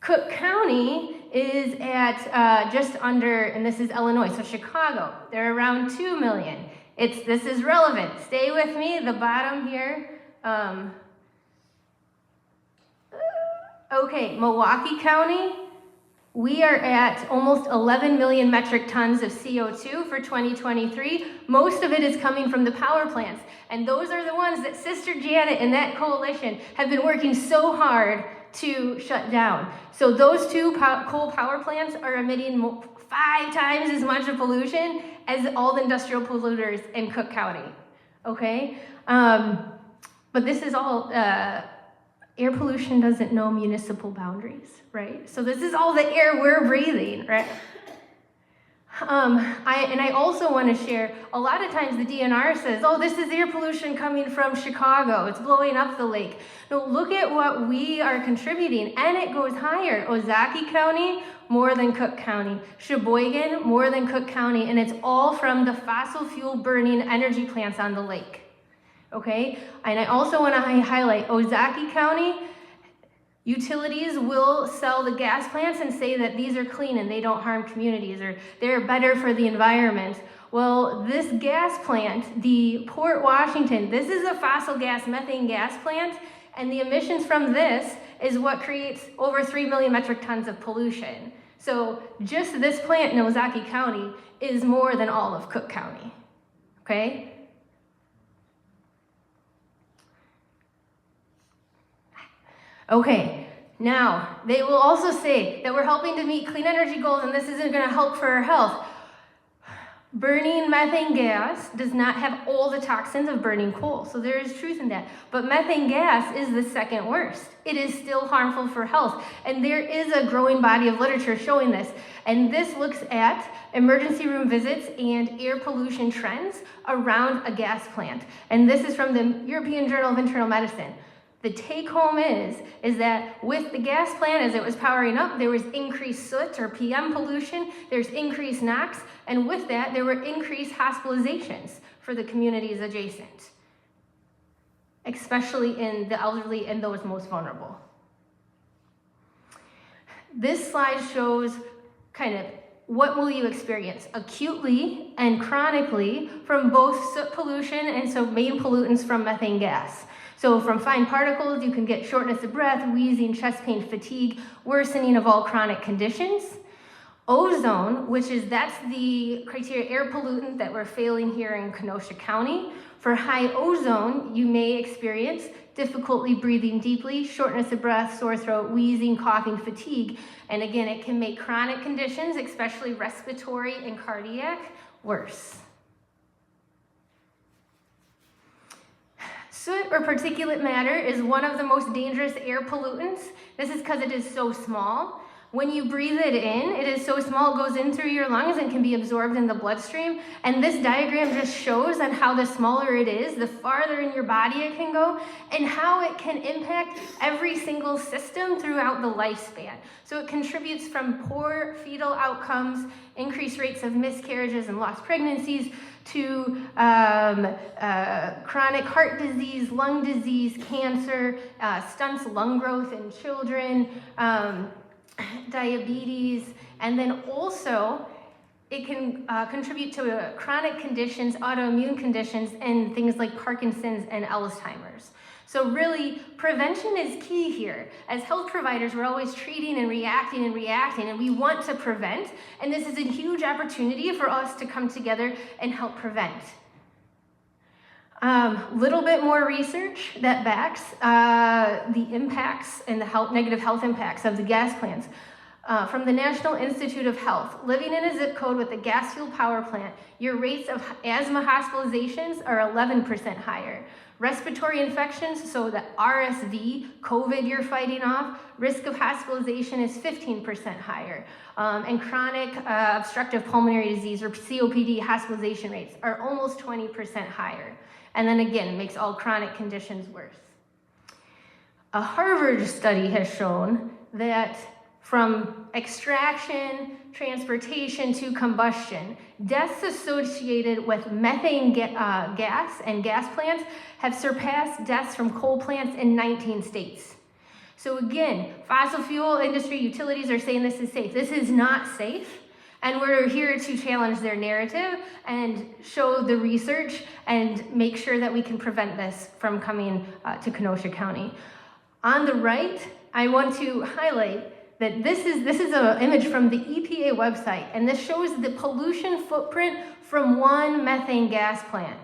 Cook County is at just under, and this is Illinois, so Chicago, they're around 2 million. This is relevant. Stay with me, the bottom here. Okay, Milwaukee County, we are at almost 11 million metric tons of CO2 for 2023. Most of it is coming from the power plants. And those are the ones that Sister Janet and that coalition have been working so hard to shut down. So those two coal power plants are emitting 5 times as much of pollution as all the industrial polluters in Cook County, okay? But this is all, air pollution doesn't know municipal boundaries, right? So this is all the air we're breathing, right? I also want to share, a lot of times the DNR says, oh, this is air pollution coming from Chicago. It's blowing up the lake. No, look at what we are contributing, and it goes higher. Ozaukee County, more than Cook County. Sheboygan, more than Cook County, and it's all from the fossil fuel burning energy plants on the lake. Okay? And I also want to highlight Ozaukee County, utilities will sell the gas plants and say that these are clean and they don't harm communities or they're better for the environment. Well, this gas plant, the Port Washington, this is a fossil gas, methane gas plant, and the emissions from this is what creates over 3 million metric tons of pollution. So just this plant in Ozaukee County is more than all of Cook County, okay? Okay, now they will also say that we're helping to meet clean energy goals and this isn't going to help for our health. Burning methane gas does not have all the toxins of burning coal, so there is truth in that. But methane gas is the second worst. It is still harmful for health, and there is a growing body of literature showing this. And this looks at emergency room visits and air pollution trends around a gas plant. And this is from the European Journal of Internal Medicine. The take home is that with the gas plant, as it was powering up, there was increased soot or PM pollution, there's increased NOx, and with that, there were increased hospitalizations for the communities adjacent, especially in the elderly and those most vulnerable. This slide shows kind of what will you experience acutely and chronically from both soot pollution and so main pollutants from methane gas. So from fine particles, you can get shortness of breath, wheezing, chest pain, fatigue, worsening of all chronic conditions. Ozone, that's the criteria air pollutant that we're failing here in Kenosha County. For high ozone, you may experience difficulty breathing deeply, shortness of breath, sore throat, wheezing, coughing, fatigue. And again, it can make chronic conditions, especially respiratory and cardiac, worse. Soot or particulate matter is one of the most dangerous air pollutants. This is because it is so small. When you breathe it in, it is so small it goes in through your lungs and can be absorbed in the bloodstream. And this diagram just shows on how the smaller it is, the farther in your body it can go, and how it can impact every single system throughout the lifespan. So it contributes from poor fetal outcomes, increased rates of miscarriages and lost pregnancies, to chronic heart disease, lung disease, cancer, stunts lung growth in children, diabetes, and then also it can contribute to chronic conditions, autoimmune conditions, and things like Parkinson's and Alzheimer's. So really, prevention is key here. As health providers, we're always treating and reacting, and we want to prevent, and this is a huge opportunity for us to come together and help prevent. Little bit more research that backs the impacts and the negative health impacts of the gas plants. From the National Institute of Health, living in a zip code with a gas fuel power plant, your rates of asthma hospitalizations are 11% higher. Respiratory infections, so the RSV, COVID you're fighting off, risk of hospitalization is 15% higher. And chronic obstructive pulmonary disease or COPD hospitalization rates are almost 20% higher. And then again, it makes all chronic conditions worse. A Harvard study has shown that from extraction, transportation to combustion, deaths associated with methane gas and gas plants have surpassed deaths from coal plants in 19 states. So again, fossil fuel industry utilities are saying this is safe. This is not safe. And we're here to challenge their narrative and show the research and make sure that we can prevent this from coming to Kenosha County. On the right, I want to highlight that this is an image from the EPA website, and this shows the pollution footprint from one methane gas plant.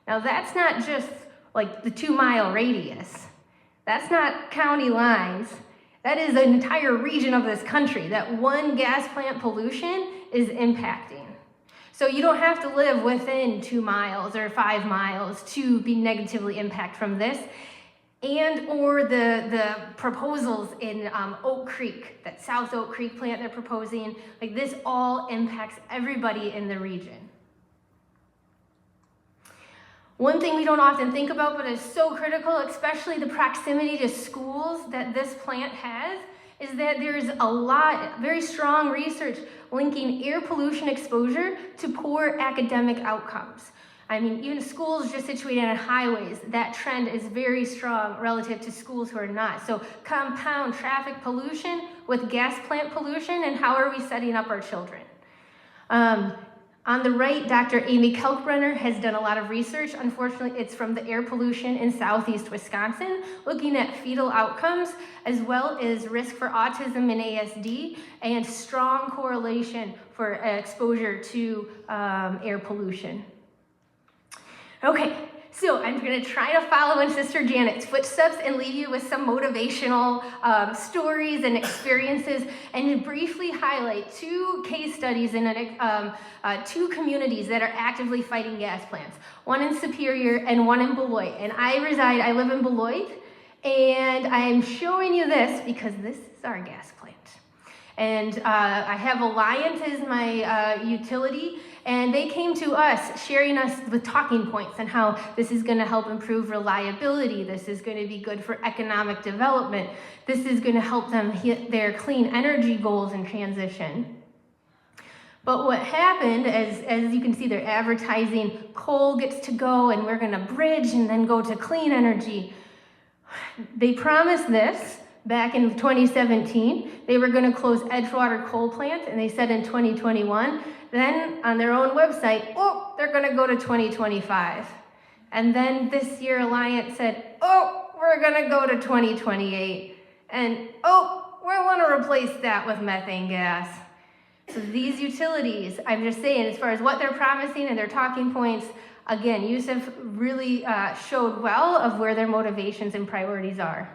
Now that's not just like the 2-mile radius. That's not county lines. That is an entire region of this country that one gas plant pollution is impacting. So you don't have to live within 2 miles or 5 miles to be negatively impacted from this. and or the proposals in Oak Creek, that South Oak Creek plant they're proposing. Like, this all impacts everybody in the region. One thing we don't often think about, but is so critical, especially the proximity to schools that this plant has, is that there's very strong research linking air pollution exposure to poor academic outcomes. I mean, even schools just situated on highways, that trend is very strong relative to schools who are not. So compound traffic pollution with gas plant pollution, and how are we setting up our children? On the right, Dr. Amy Kalkbrenner has done a lot of research. Unfortunately, it's from the air pollution in southeast Wisconsin, looking at fetal outcomes, as well as risk for autism and ASD, and strong correlation for exposure to air pollution. Okay, so I'm gonna try to follow in Sister Janet's footsteps and leave you with some motivational stories and experiences, and briefly highlight two case studies in two communities that are actively fighting gas plants. One in Superior and one in Beloit. And I live in Beloit, and I'm showing you this because this is our gas plant. And I have Alliant as my utility, and they came to us sharing us with talking points and how this is going to help improve reliability, this is going to be good for economic development, this is going to help them hit their clean energy goals and transition. But what happened, as you can see, they're advertising coal gets to go and we're going to bridge and then go to clean energy. They promised this back in 2017. They were going to close Edgewater coal plant, and they said in 2021. Then on their own website, oh, they're going to go to 2025. And then this year, Alliant said, oh, we're going to go to 2028. And oh, we want to replace that with methane gas. So these utilities, I'm just saying, as far as what they're promising and their talking points, again, Yusuf really showed well of where their motivations and priorities are.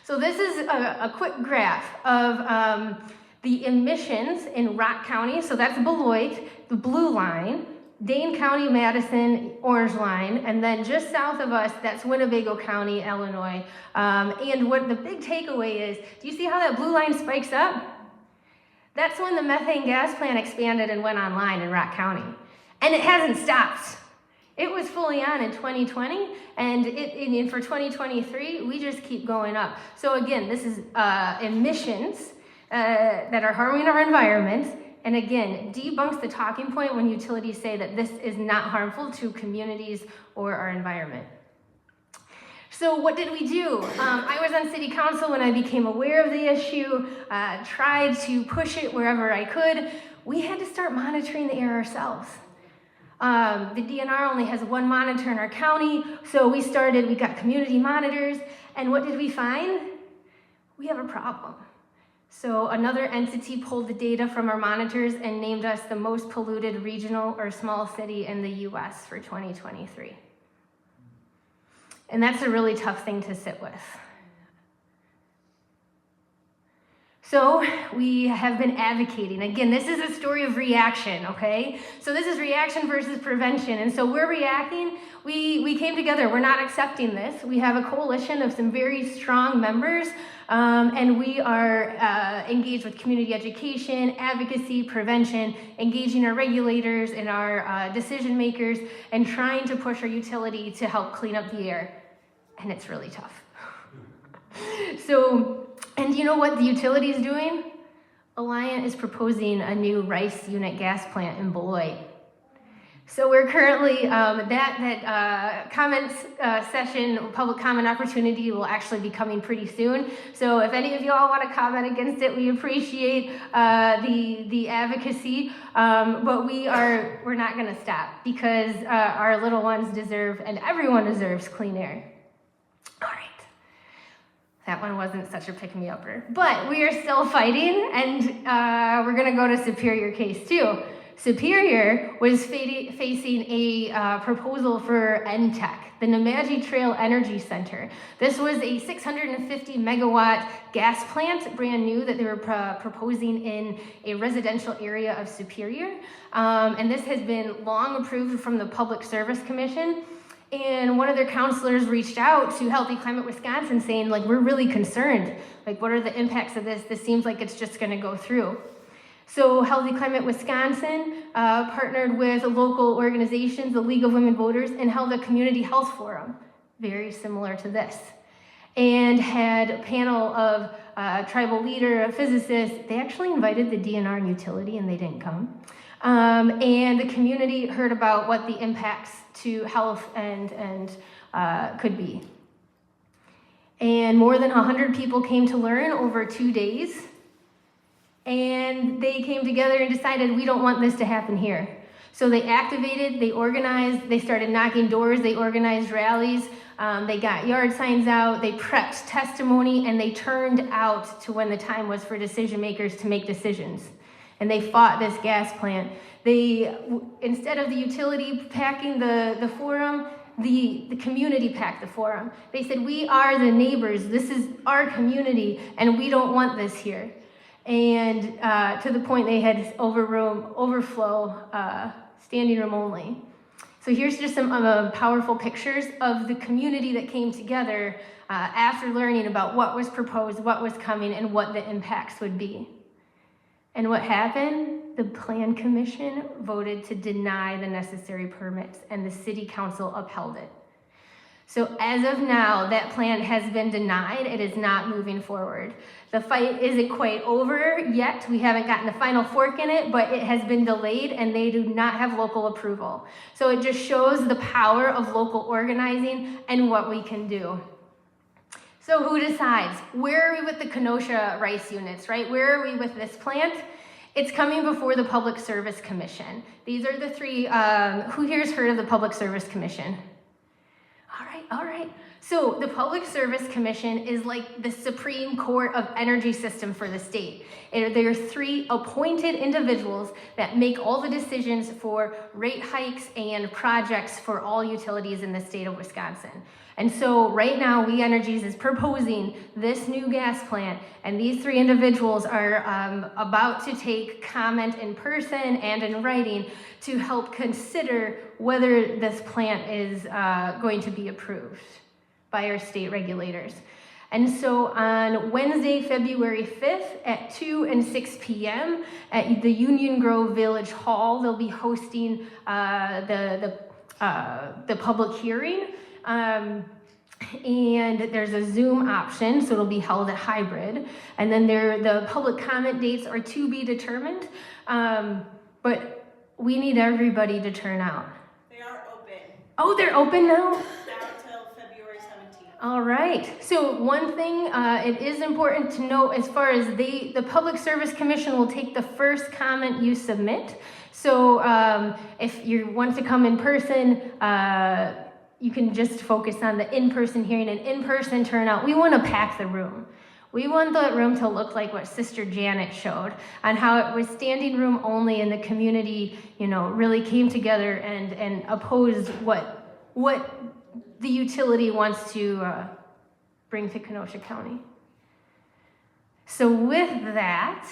So this is a quick graph of the emissions in Rock County. So that's Beloit, the blue line, Dane County, Madison, orange line, and then just south of us, that's Winnebago County, Illinois. And what the big takeaway is, do you see how that blue line spikes up? That's when the methane gas plant expanded and went online in Rock County. And it hasn't stopped. It was fully on in 2020, and for 2023, we just keep going up. So again, this is emissions that are harming our environment, and again, debunks the talking point when utilities say that this is not harmful to communities or our environment. So what did we do? I was on city council when I became aware of the issue, tried to push it wherever I could. We had to start monitoring the air ourselves. The DNR only has one monitor in our county, so we got community monitors, and what did we find? We have a problem. So another entity pulled the data from our monitors and named us the most polluted regional or small city in the US for 2023. And that's a really tough thing to sit with. So we have been advocating. Again, this is a story of reaction, okay? So this is reaction versus prevention. And so we're reacting. We came together. We're not accepting this. We have a coalition of some very strong members, and we are engaged with community education, advocacy, prevention, engaging our regulators and our decision makers, and trying to push our utility to help clean up the air. And it's really tough. And you know what the utility is doing? Alliant is proposing a new Rice unit gas plant in Beloit. So we're currently, that comments session, public comment opportunity will actually be coming pretty soon. So if any of you all want to comment against it, we appreciate the advocacy, but we're not going to stop because our little ones deserve, and everyone deserves, clean air. All right. That one wasn't such a pick-me-upper. But we are still fighting, and we're going to go to Superior case too. Superior was facing a proposal for NTEC, the Nemadji Trail Energy Center. This was a 650 megawatt gas plant, brand new, that they were proposing in a residential area of Superior. And this has been long approved from the Public Service Commission. And one of their counselors reached out to Healthy Climate Wisconsin saying, like, we're really concerned. Like, what are the impacts of this? This seems like it's just going to go through. So Healthy Climate Wisconsin partnered with local organizations, the League of Women Voters, and held a community health forum, very similar to this, and had a panel of tribal leader, physicists. They actually invited the DNR and utility, and they didn't come. And the community heard about what the impacts to health and could be. And more than 100 people came to learn over 2 days. And they came together and decided, we don't want this to happen here. So they activated, they organized, they started knocking doors, they organized rallies, they got yard signs out, they prepped testimony, and they turned out to when the time was for decision makers to make decisions. And they fought this gas plant. They, instead of the utility packing the forum, the community packed the forum. They said, we are the neighbors, this is our community, and we don't want this here. And to the point they had overflow, standing room only. So here's just some powerful pictures of the community that came together after learning about what was proposed, what was coming, and what the impacts would be. And what happened? The Plan Commission voted to deny the necessary permits, and the City Council upheld it. So as of now, that plan has been denied. It is not moving forward. The fight isn't quite over yet. We haven't gotten the final fork in it, but it has been delayed, and they do not have local approval. So it just shows the power of local organizing and what we can do. So who decides? Where are we with the Kenosha rice units, right? Where are we with this plant? It's coming before the Public Service Commission. These are the three, who here has heard of the Public Service Commission? All right. So the Public Service Commission is like the Supreme Court of energy system for the state. There are 3 appointed individuals that make all the decisions for rate hikes and projects for all utilities in the state of Wisconsin. And so right now, We Energies is proposing this new gas plant, and these 3 individuals are about to take comment in person and in writing to help consider whether this plant is going to be approved by our state regulators. And so on Wednesday, February 5th at 2 and 6 p.m. at the Union Grove Village Hall, they'll be hosting the public hearing. And there's a Zoom option, so it'll be held at hybrid. And then the public comment dates are to be determined, but we need everybody to turn out. They are open. Oh, they're open now? Now until February 17th. All right. So one thing it is important to note as far as the Public Service Commission will take the first comment you submit. So if you want to come in person, you can just focus on the in-person hearing and in-person turnout. We want to pack the room. We want the room to look like what Sister Janet showed on how it was standing room only, and the community, really came together and opposed what the utility wants to bring to Kenosha County. So with that,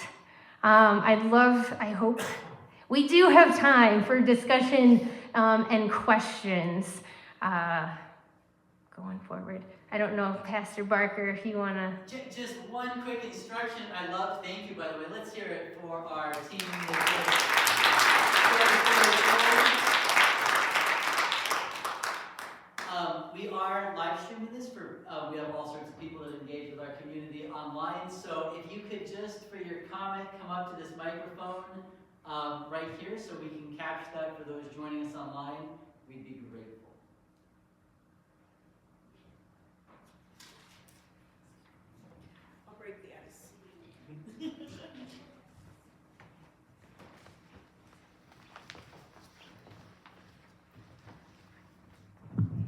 I hope we do have time for discussion and questions. Going forward. I don't know if Pastor Barker, if you want to... Just one quick instruction. Thank you, by the way. Let's hear it for our team. We are live streaming this we have all sorts of people that engage with our community online. So if you could just, for your comment, come up to this microphone right here so we can capture that for those joining us online, we'd be grateful. Break the ice.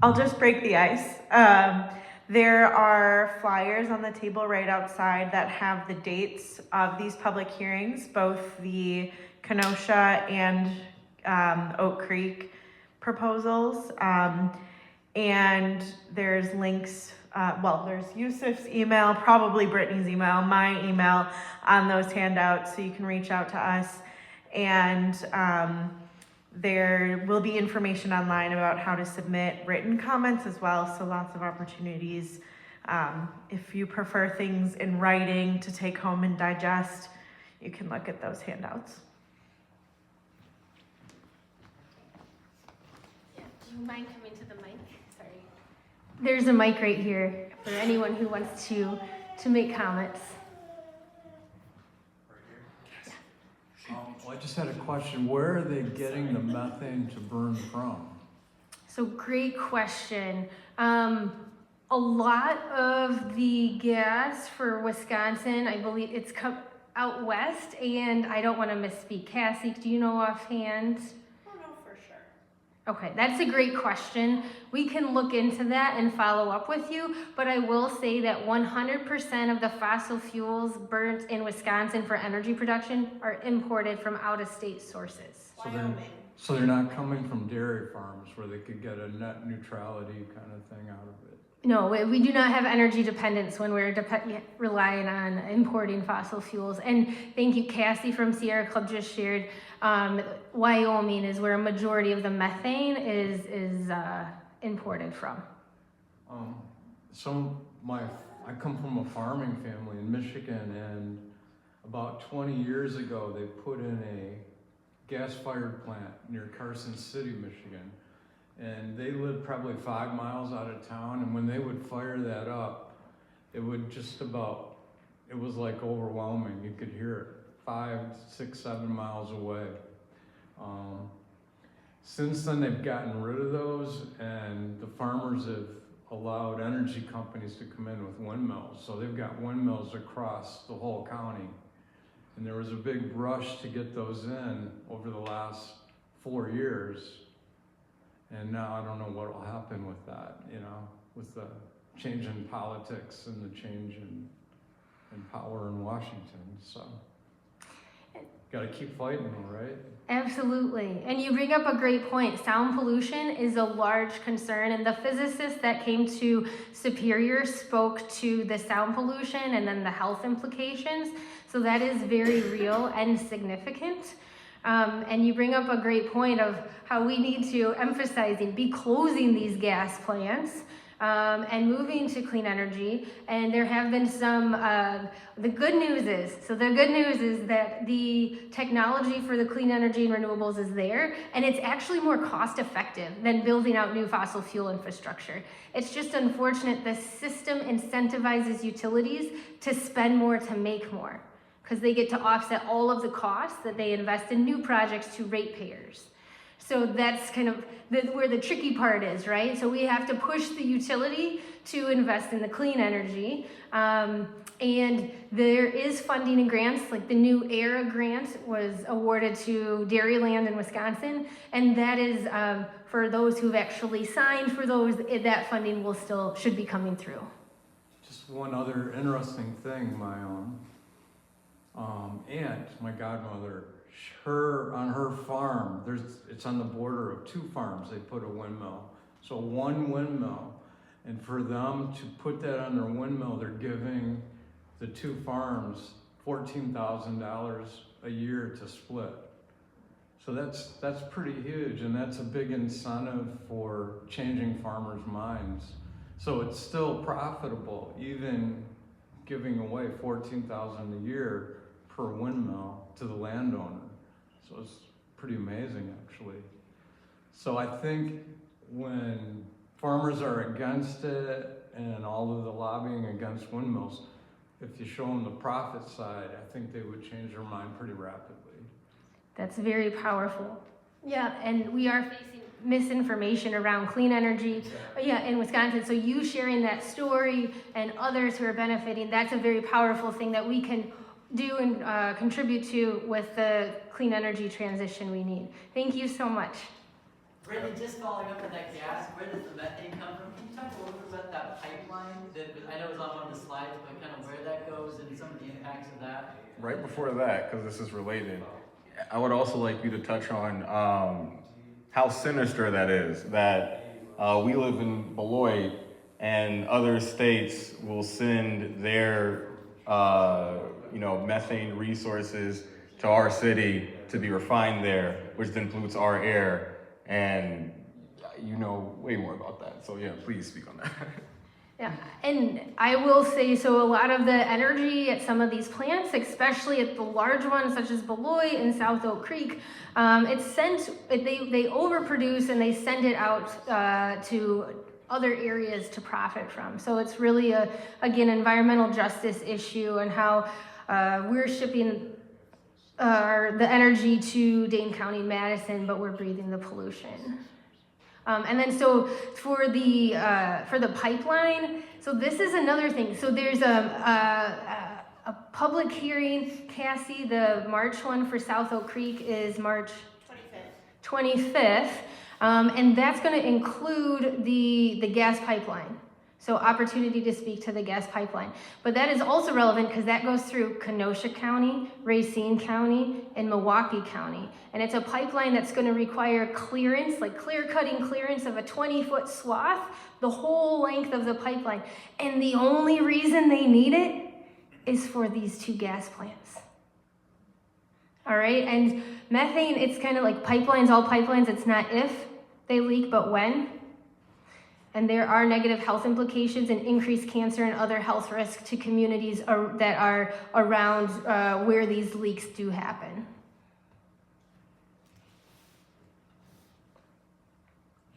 I'll just break the ice. There are flyers on the table right outside that have the dates of these public hearings, both the Kenosha and Oak Creek proposals. And there's links, there's Yusuf's email, probably Brittany's email, my email on those handouts, so you can reach out to us. And There will be information online about how to submit written comments as well, so lots of opportunities. If you prefer things in writing to take home and digest, you can look at those handouts. Yeah, do you mind coming to the mic? Sorry. There's a mic right here for anyone who wants to make comments. Well, I just had a question. Where are they getting the methane to burn from? So great question. A lot of the gas for Wisconsin, I believe it's out west, and I don't want to misspeak. Cassie, do you know offhand? I don't know for sure. Okay, that's a great question. We can look into that and follow up with you, but I will say that 100% of the fossil fuels burnt in Wisconsin for energy production are imported from out-of-state sources. Wyoming. So they're not coming from dairy farms where they could get a net neutrality kind of thing out of it? No, we do not have energy dependence when we're relying on importing fossil fuels. And thank you, Cassie from Sierra Club just shared, Wyoming is where a majority of the methane is imported from. I come from a farming family in Michigan, and about 20 years ago, they put in a gas-fired plant near Carson City, Michigan. And they lived probably 5 miles out of town, and when they would fire that up, it was like overwhelming. You could hear it 5, 6, 7 miles away. Since then, they've gotten rid of those, and the farmers have allowed energy companies to come in with windmills. So they've got windmills across the whole county. And there was a big rush to get those in over the last 4 years. And now I don't know what will happen with that, with the change in politics and the change in power in Washington. So, got to keep fighting, right? Absolutely. And you bring up a great point. Sound pollution is a large concern, and the physicist that came to Superior spoke to the sound pollution and then the health implications. So that is very real and significant. And you bring up a great point of how we need to be closing these gas plants and moving to clean energy. And there have been some, the good news is that the technology for the clean energy and renewables is there, and it's actually more cost effective than building out new fossil fuel infrastructure. It's just unfortunate the system incentivizes utilities to spend more to make more, because they get to offset all of the costs that they invest in new projects to ratepayers. So that's kind of where the tricky part is, right? So we have to push the utility to invest in the clean energy. And there is funding and grants, like the new ERA grant was awarded to Dairyland in Wisconsin. And that is for those who've actually signed for those, that funding should be coming through. Just one other interesting thing, my aunt, my godmother, on her farm, it's on the border of 2 farms, they put a windmill. So 1 windmill, and for them to put that on their windmill, they're giving the 2 farms $14,000 a year to split. So that's pretty huge, and that's a big incentive for changing farmers' minds. So it's still profitable, even giving away $14,000 a year per windmill to the landowner. So it's pretty amazing, actually. So I think when farmers are against it and all of the lobbying against windmills, if you show them the profit side, I think they would change their mind pretty rapidly. That's very powerful. Yeah, and we are facing misinformation around clean energy in Wisconsin. So you sharing that story and others who are benefiting, that's a very powerful thing that we can do and contribute to with the clean energy transition we need. Thank you so much. Brittany, just following up on that gas, where does the methane come from? Can you talk a little bit about that pipeline that I know is on one of the slides, but kind of where that goes and some of the impacts of that? Right before that, because this is related, I would also like you to touch on how sinister that is, that we live in Beloit and other states will send their methane resources to our city to be refined there, which then pollutes our air. And you know way more about that. So yeah, please speak on that. Yeah, and I will say, so a lot of the energy at some of these plants, especially at the large ones such as Beloit and South Oak Creek, it's sent, they overproduce and they send it out to other areas to profit from. So it's really a, again, environmental justice issue and how we're shipping the energy to Dane County, Madison, but we're breathing the pollution. And then so for the pipeline, so this is another thing. So there's a public hearing, Cassie, the March one for South Oak Creek is March 25th. And that's gonna include the gas pipeline. So opportunity to speak to the gas pipeline. But that is also relevant because that goes through Kenosha County, Racine County, and Milwaukee County. And it's a pipeline that's gonna require clearance, like clear-cutting clearance of a 20-foot swath, the whole length of the pipeline. And the only reason they need it is for these two gas plants. All right, and methane, it's kind of like pipelines, all pipelines, it's not if they leak, but when. And there are negative health implications and increased cancer and other health risks to communities that are around where these leaks do happen.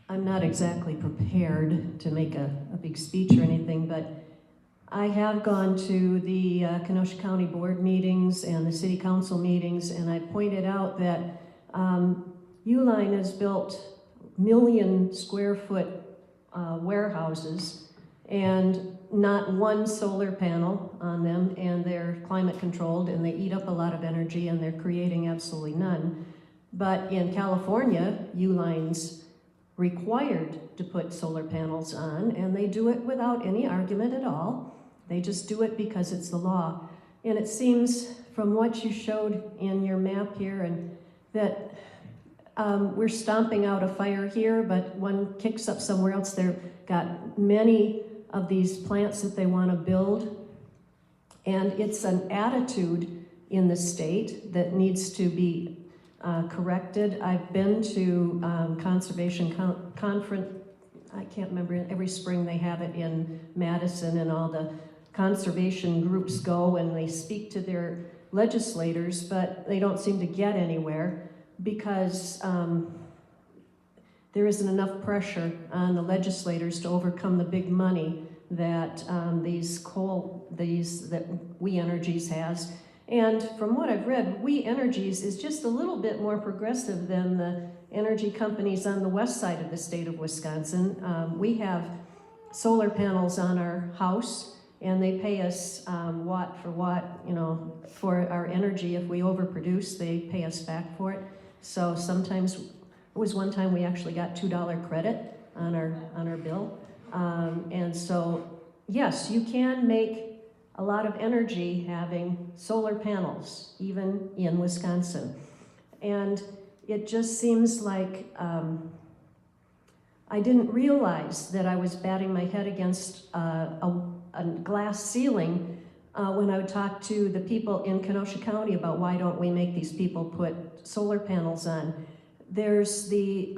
I'm not exactly prepared to make a big speech or anything, but I have gone to the Kenosha County Board meetings and the City Council meetings, and I pointed out that Uline has built million square foot warehouses and not one solar panel on them, and they're climate controlled and they eat up a lot of energy and they're creating absolutely none. But in California, Uline's required to put solar panels on, and they do it without any argument at all. They just do it because it's the law. And it seems from what you showed in your map here, and that we're stomping out a fire here, but one kicks up somewhere else. They've got many of these plants that they want to build, and it's an attitude in the state that needs to be corrected. I've been to conservation conference, I can't remember, every spring they have it in Madison, and all the conservation groups go and they speak to their legislators, but they don't seem to get anywhere because there isn't enough pressure on the legislators to overcome the big money that that We Energies has. And from what I've read, We Energies is just a little bit more progressive than the energy companies on the west side of the state of Wisconsin. We have solar panels on our house, and they pay us watt for watt, for our energy. If we overproduce, they pay us back for it. So sometimes, it was one time we actually got $2 credit on our bill. And so, yes, you can make a lot of energy having solar panels, even in Wisconsin. And it just seems like I didn't realize that I was batting my head against a glass ceiling when I would talk to the people in Kenosha County about why don't we make these people put solar panels on. There's the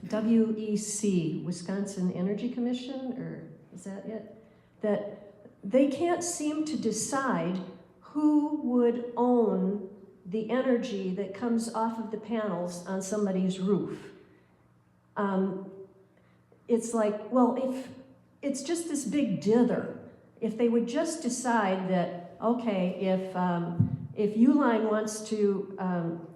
WEC, Wisconsin Energy Commission, or is that it? That they can't seem to decide who would own the energy that comes off of the panels on somebody's roof. It's like, well, if it's just this big dither, if they would just decide that, okay, if Uline wants to,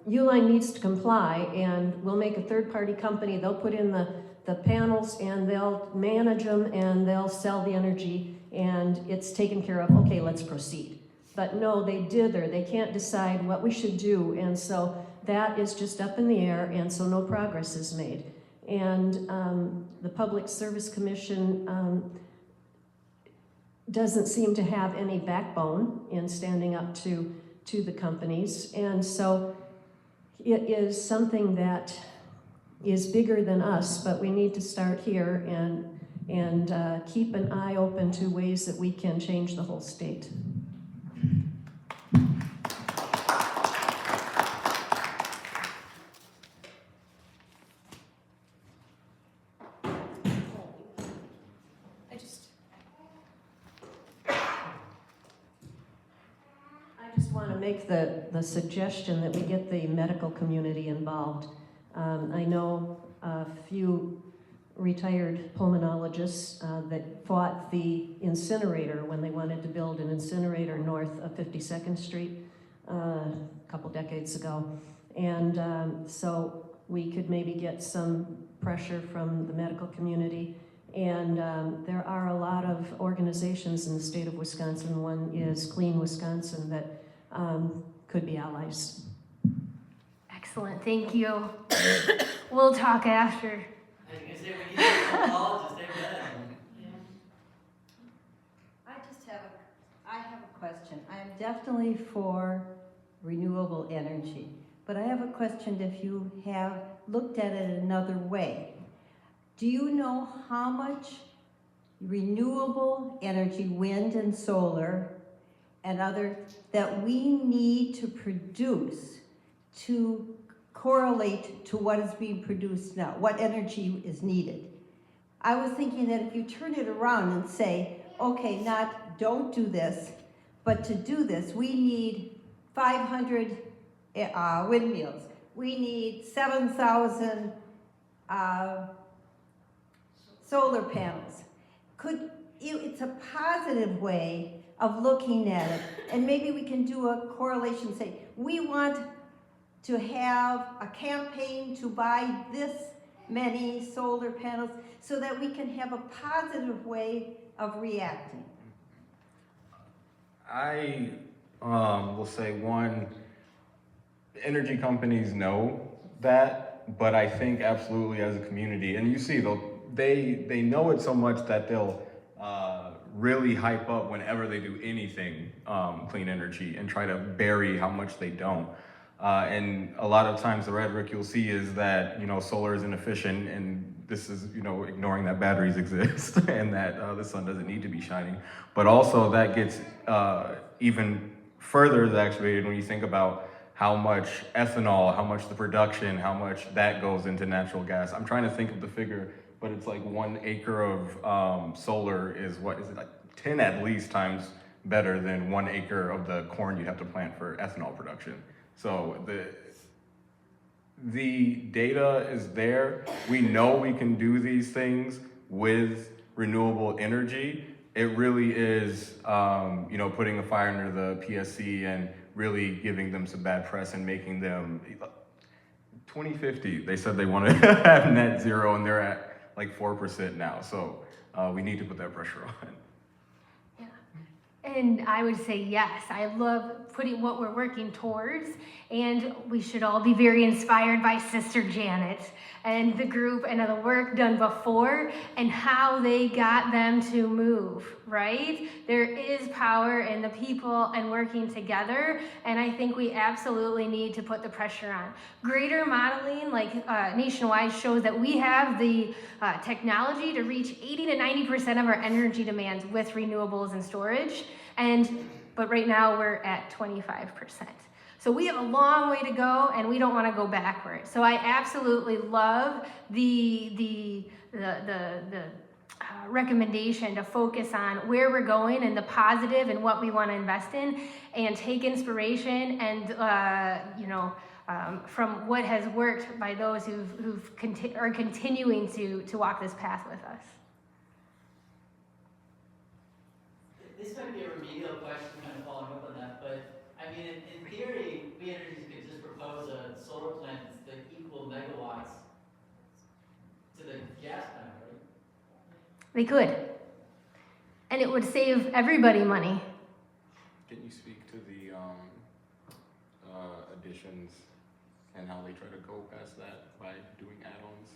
Uline needs to comply, and we'll make a third-party company, they'll put in the panels and they'll manage them and they'll sell the energy and it's taken care of, okay, let's proceed. But no, they dither, they can't decide what we should do, and so that is just up in the air, and so no progress is made. And the Public Service Commission doesn't seem to have any backbone in standing up to the companies, and so it is something that is bigger than us, but we need to start here and keep an eye open to ways that we can change the whole state. make the suggestion that we get the medical community involved. I know a few retired pulmonologists that fought the incinerator when they wanted to build an incinerator north of 52nd Street a couple decades ago. And so we could maybe get some pressure from the medical community. And there are a lot of organizations in the state of Wisconsin. One is Clean Wisconsin that could be allies. Excellent, thank you. We'll talk after. I was gonna say, we need a psychologist, amen. I have a question. I am definitely for renewable energy, but I have a question if you have looked at it another way. Do you know how much renewable energy, wind and solar and other, that we need to produce to correlate to what is being produced now, what energy is needed? I was thinking that if you turn it around and say, okay, not don't do this, but to do this, we need 500 windmills. We need 7,000 solar panels. It's a positive way of looking at it, and maybe we can do a correlation, say, we want to have a campaign to buy this many solar panels so that we can have a positive way of reacting. I will say, one, energy companies know that, but I think absolutely as a community, and you see, they know it so much that they'll really hype up whenever they do anything clean energy and try to bury how much they don't. And a lot of times the rhetoric you'll see is that, solar is inefficient, and this is, ignoring that batteries exist and that the sun doesn't need to be shining. But also that gets even further exacerbated when you think about how much ethanol, how much the production, how much that goes into natural gas. I'm trying to think of the figure, but it's like 1 acre of solar is what is it, like 10 at least times better than 1 acre of the corn you'd have to plant for ethanol production. So the data is there. We know we can do these things with renewable energy. It really is, putting a fire under the PSC and really giving them some bad press and making them 2050. They said they want to have net zero, and they're at like 4% now. So we need to put that pressure on. Yeah. And I would say yes. I love putting what we're working towards, and we should all be very inspired by Sister Janet and the group and the work done before and how they got them to move, right? There is power in the people and working together, and I think we absolutely need to put the pressure on. Greater modeling, like nationwide, shows that we have the technology to reach 80 to 90% of our energy demands with renewables and storage, but right now we're at 25%. So we have a long way to go, and we don't want to go backwards. So I absolutely love the recommendation to focus on where we're going and the positive and what we want to invest in, and take inspiration and from what has worked by those who are continuing to walk this path with us. This might be a remedial question, kind of following up on that, but I mean, in theory, we energies could just propose a solar plant that's the equal megawatts to the gas plant, right? They could. And it would save everybody money. Can you speak to the additions and how they try to go past that by doing add-ons?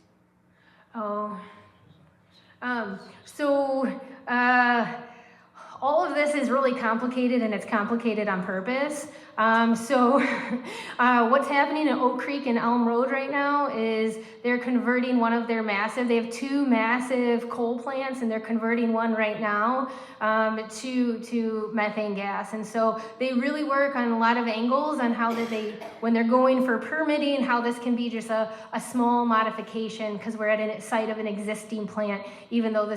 All of this is really complicated, and it's complicated on purpose. What's happening in Oak Creek and Elm Road right now is they're converting they have 2 massive coal plants, and they're converting one right now to methane gas. And so they really work on a lot of angles on how when they're going for permitting, how this can be just a small modification, because we're at a site of an existing plant, even though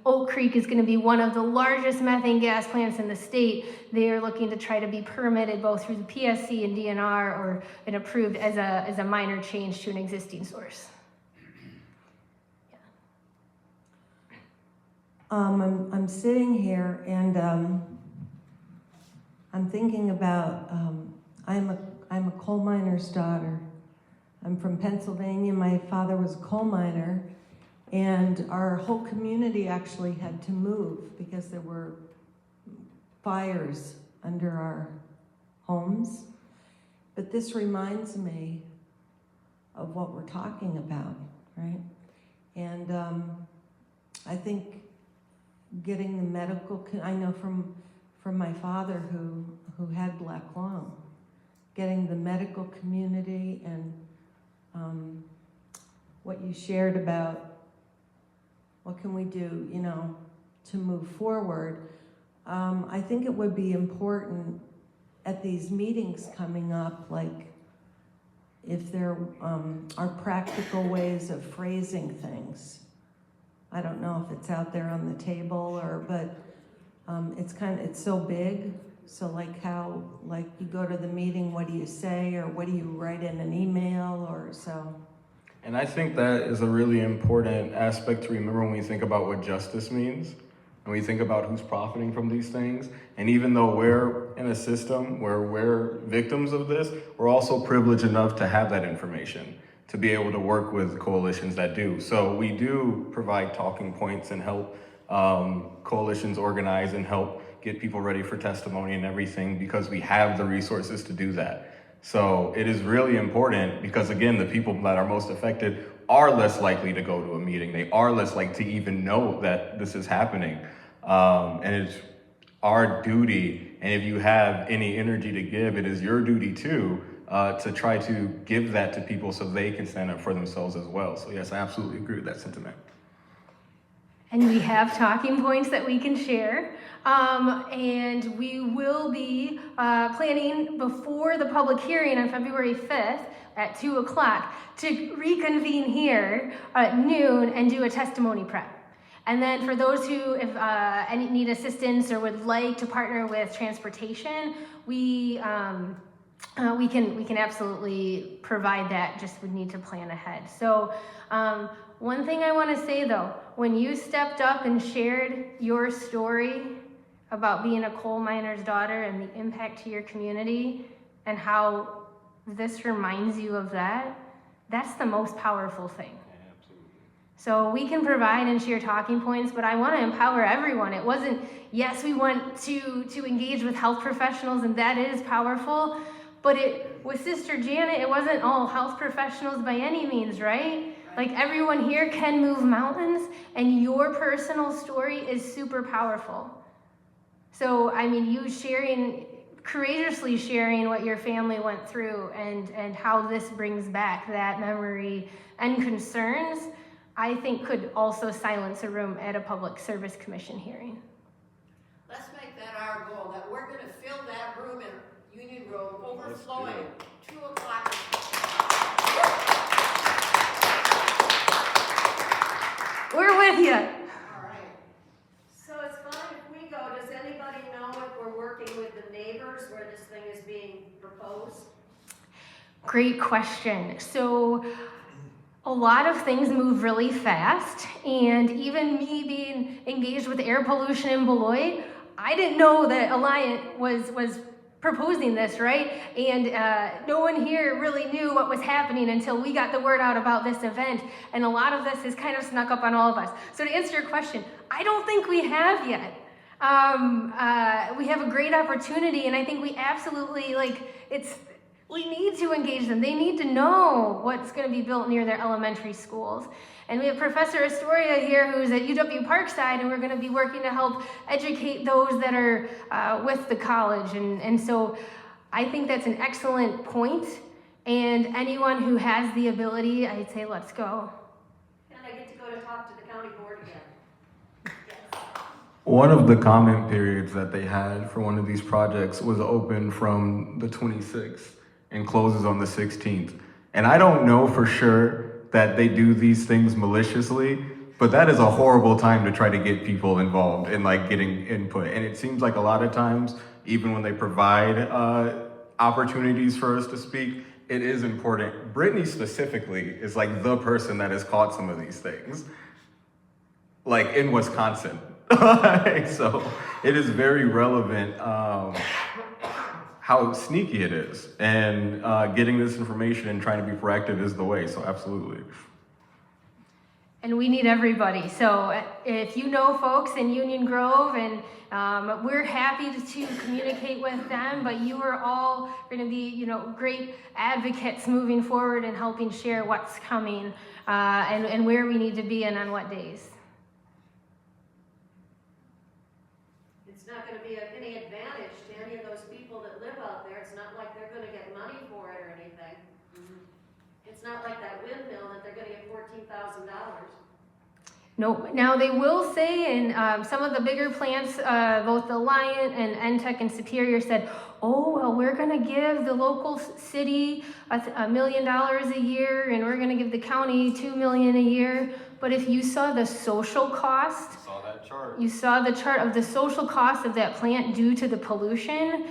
Oak Creek is going to be one of the largest methane gas plants in the state. They are looking to try to be permitted permitted both through the PSC and DNR or been approved as a minor change to an existing source. I'm sitting here and I'm thinking about, I'm a coal miner's daughter. I'm from Pennsylvania. My father was a coal miner, and our whole community actually had to move because there were fires under our homes. But this reminds me of what we're talking about, right? And I think getting the medical, I know from my father who had black lung, getting the medical community and what you shared about what can we do, you know, to move forward. I think it would be important at these meetings coming up, like if there are practical ways of phrasing things. I don't know if it's out there on the table but it's so big. So like how, like you go to the meeting, what do you say, or what do you write in an email, or so? And I think that is a really important aspect to remember when we think about what justice means, and we think about who's profiting from these things. And even though we're in a system where we're victims of this, we're also privileged enough to have that information, to be able to work with coalitions that do. So we do provide talking points and help coalitions organize and help get people ready for testimony and everything, because we have the resources to do that. So it is really important because, again, the people that are most affected are less likely to go to a meeting. They are less likely to even know that this is happening. And it's our duty, and if you have any energy to give, it is your duty too, to try to give that to people so they can stand up for themselves as well. So yes, I absolutely agree with that sentiment. And we have talking points that we can share. And we will be planning before the public hearing on February 5th at 2 o'clock to reconvene here at noon and do a testimony prep. And then for those who need assistance or would like to partner with transportation, we can absolutely provide that, just would need to plan ahead. So one thing I want to say though, when you stepped up and shared your story about being a coal miner's daughter and the impact to your community and how this reminds you of that, that's the most powerful thing. So we can provide and share talking points, but I want to empower everyone. It wasn't, yes, we want to engage with health professionals, and that is powerful, but with Sister Janet, it wasn't all health professionals by any means, right? Like everyone here can move mountains, and your personal story is super powerful. So, I mean, you courageously sharing what your family went through and how this brings back that memory and concerns, I think could also silence a room at a Public Service Commission hearing. Let's make that our goal, that we're going to fill that room in Union Road overflowing, 2 o'clock. We're with you. All right. So it's fine if we go. Does anybody know if we're working with the neighbors where this thing is being proposed? Great question. So a lot of things move really fast, and even me being engaged with air pollution in Beloit, I didn't know that Alliant was proposing this, right? And no one here really knew what was happening until we got the word out about this event, and a lot of this has kind of snuck up on all of us. So to answer your question, I don't think we have yet. We have a great opportunity, and I think we absolutely, we need to engage them. They need to know what's going to be built near their elementary schools. And we have Professor Astoria here who's at UW Parkside, and we're going to be working to help educate those that are with the college. And so I think that's an excellent point. And anyone who has the ability, I'd say let's go. And I get to go to talk to the county board again. Yes. One of the comment periods that they had for one of these projects was open from the 26th and closes on the 16th. And I don't know for sure that they do these things maliciously, but that is a horrible time to try to get people involved in getting input. And it seems like a lot of times, even when they provide opportunities for us to speak, it is important. Brittany specifically is like the person that has caught some of these things, like in Wisconsin. So it is very relevant how sneaky it is, and getting this information and trying to be proactive is the way, so absolutely. And we need everybody. So if you know folks in Union Grove, and we're happy to communicate with them, but you are all going to be, great advocates moving forward and helping share what's coming and where we need to be and on what days. It's not going to be of any advantage to any of those people that live out there. It's not like they're going to get money for it or anything. It's not like that windmill that they're going to get $14,000. No, now they will say, and some of the bigger plants, both the Alliant and Entech and Superior said, oh, well, we're going to give the local city $1 million a year, and we're going to give the county $2 million a year. But if you saw the social cost, you saw the chart of the social cost of that plant due to the pollution.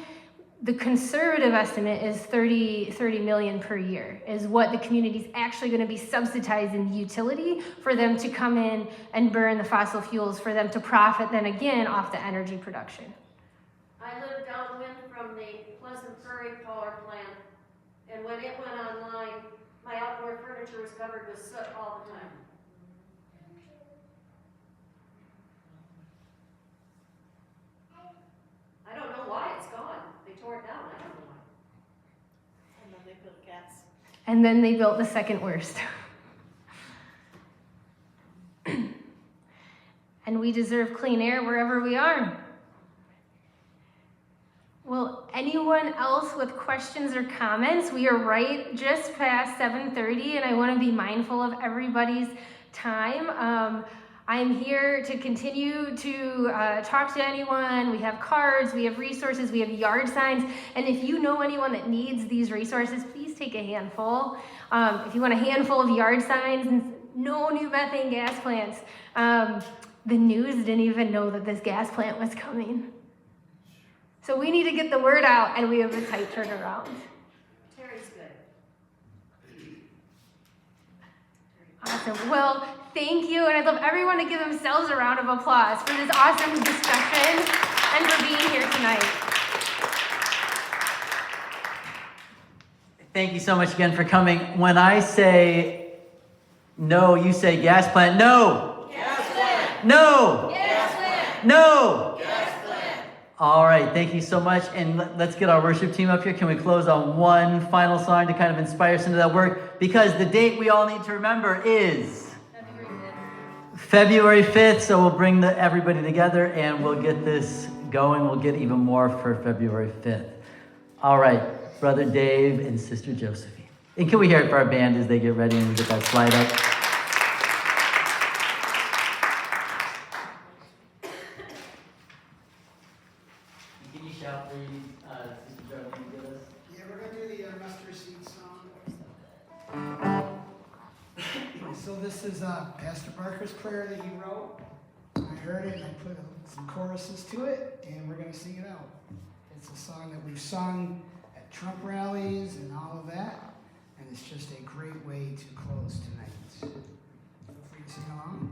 The conservative estimate is 30 million per year is what the community's actually going to be subsidizing the utility for them to come in and burn the fossil fuels, for them to profit then again off the energy production. I live downwind from the Pleasant Prairie power plant, and when it went online, my outdoor furniture was covered with soot all the time. I don't know why it's gone. They tore it down. I don't know why. And then they built gas. And then they built the second worst. And we deserve clean air wherever we are. Well, anyone else with questions or comments? We are right just past 7:30, and I want to be mindful of everybody's time. I'm here to continue to talk to anyone. We have cards, we have resources, we have yard signs, and if you know anyone that needs these resources, please take a handful. If you want a handful of yard signs and no new methane gas plants, the news didn't even know that this gas plant was coming. So we need to get the word out, and we have a tight turnaround. Terry's good. Awesome. Well, thank you, and I'd love everyone to give themselves a round of applause for this awesome discussion and for being here tonight. Thank you so much again for coming. When I say no, you say gas plant. No! Gas plant! No! Gas plant! No! Gas plant! All right, thank you so much. And let's get our worship team up here. Can we close on one final song to kind of inspire us into that work? Because the date we all need to remember is February 5th. So we'll bring everybody together and we'll get this going. We'll get even more for February 5th. All right, Brother Dave and Sister Josephine. And can we hear it for our band as they get ready and we get that slide up? Can you shout, please, Sister Joe, can you give us? Yeah, we're gonna do the mustard seed song. So this is Pastor Barker's prayer that he wrote. I heard it and I put some choruses to it, and we're gonna sing it out. It's a song that we've sung at Trump rallies and all of that, and it's just a great way to close tonight. Feel free to sing along.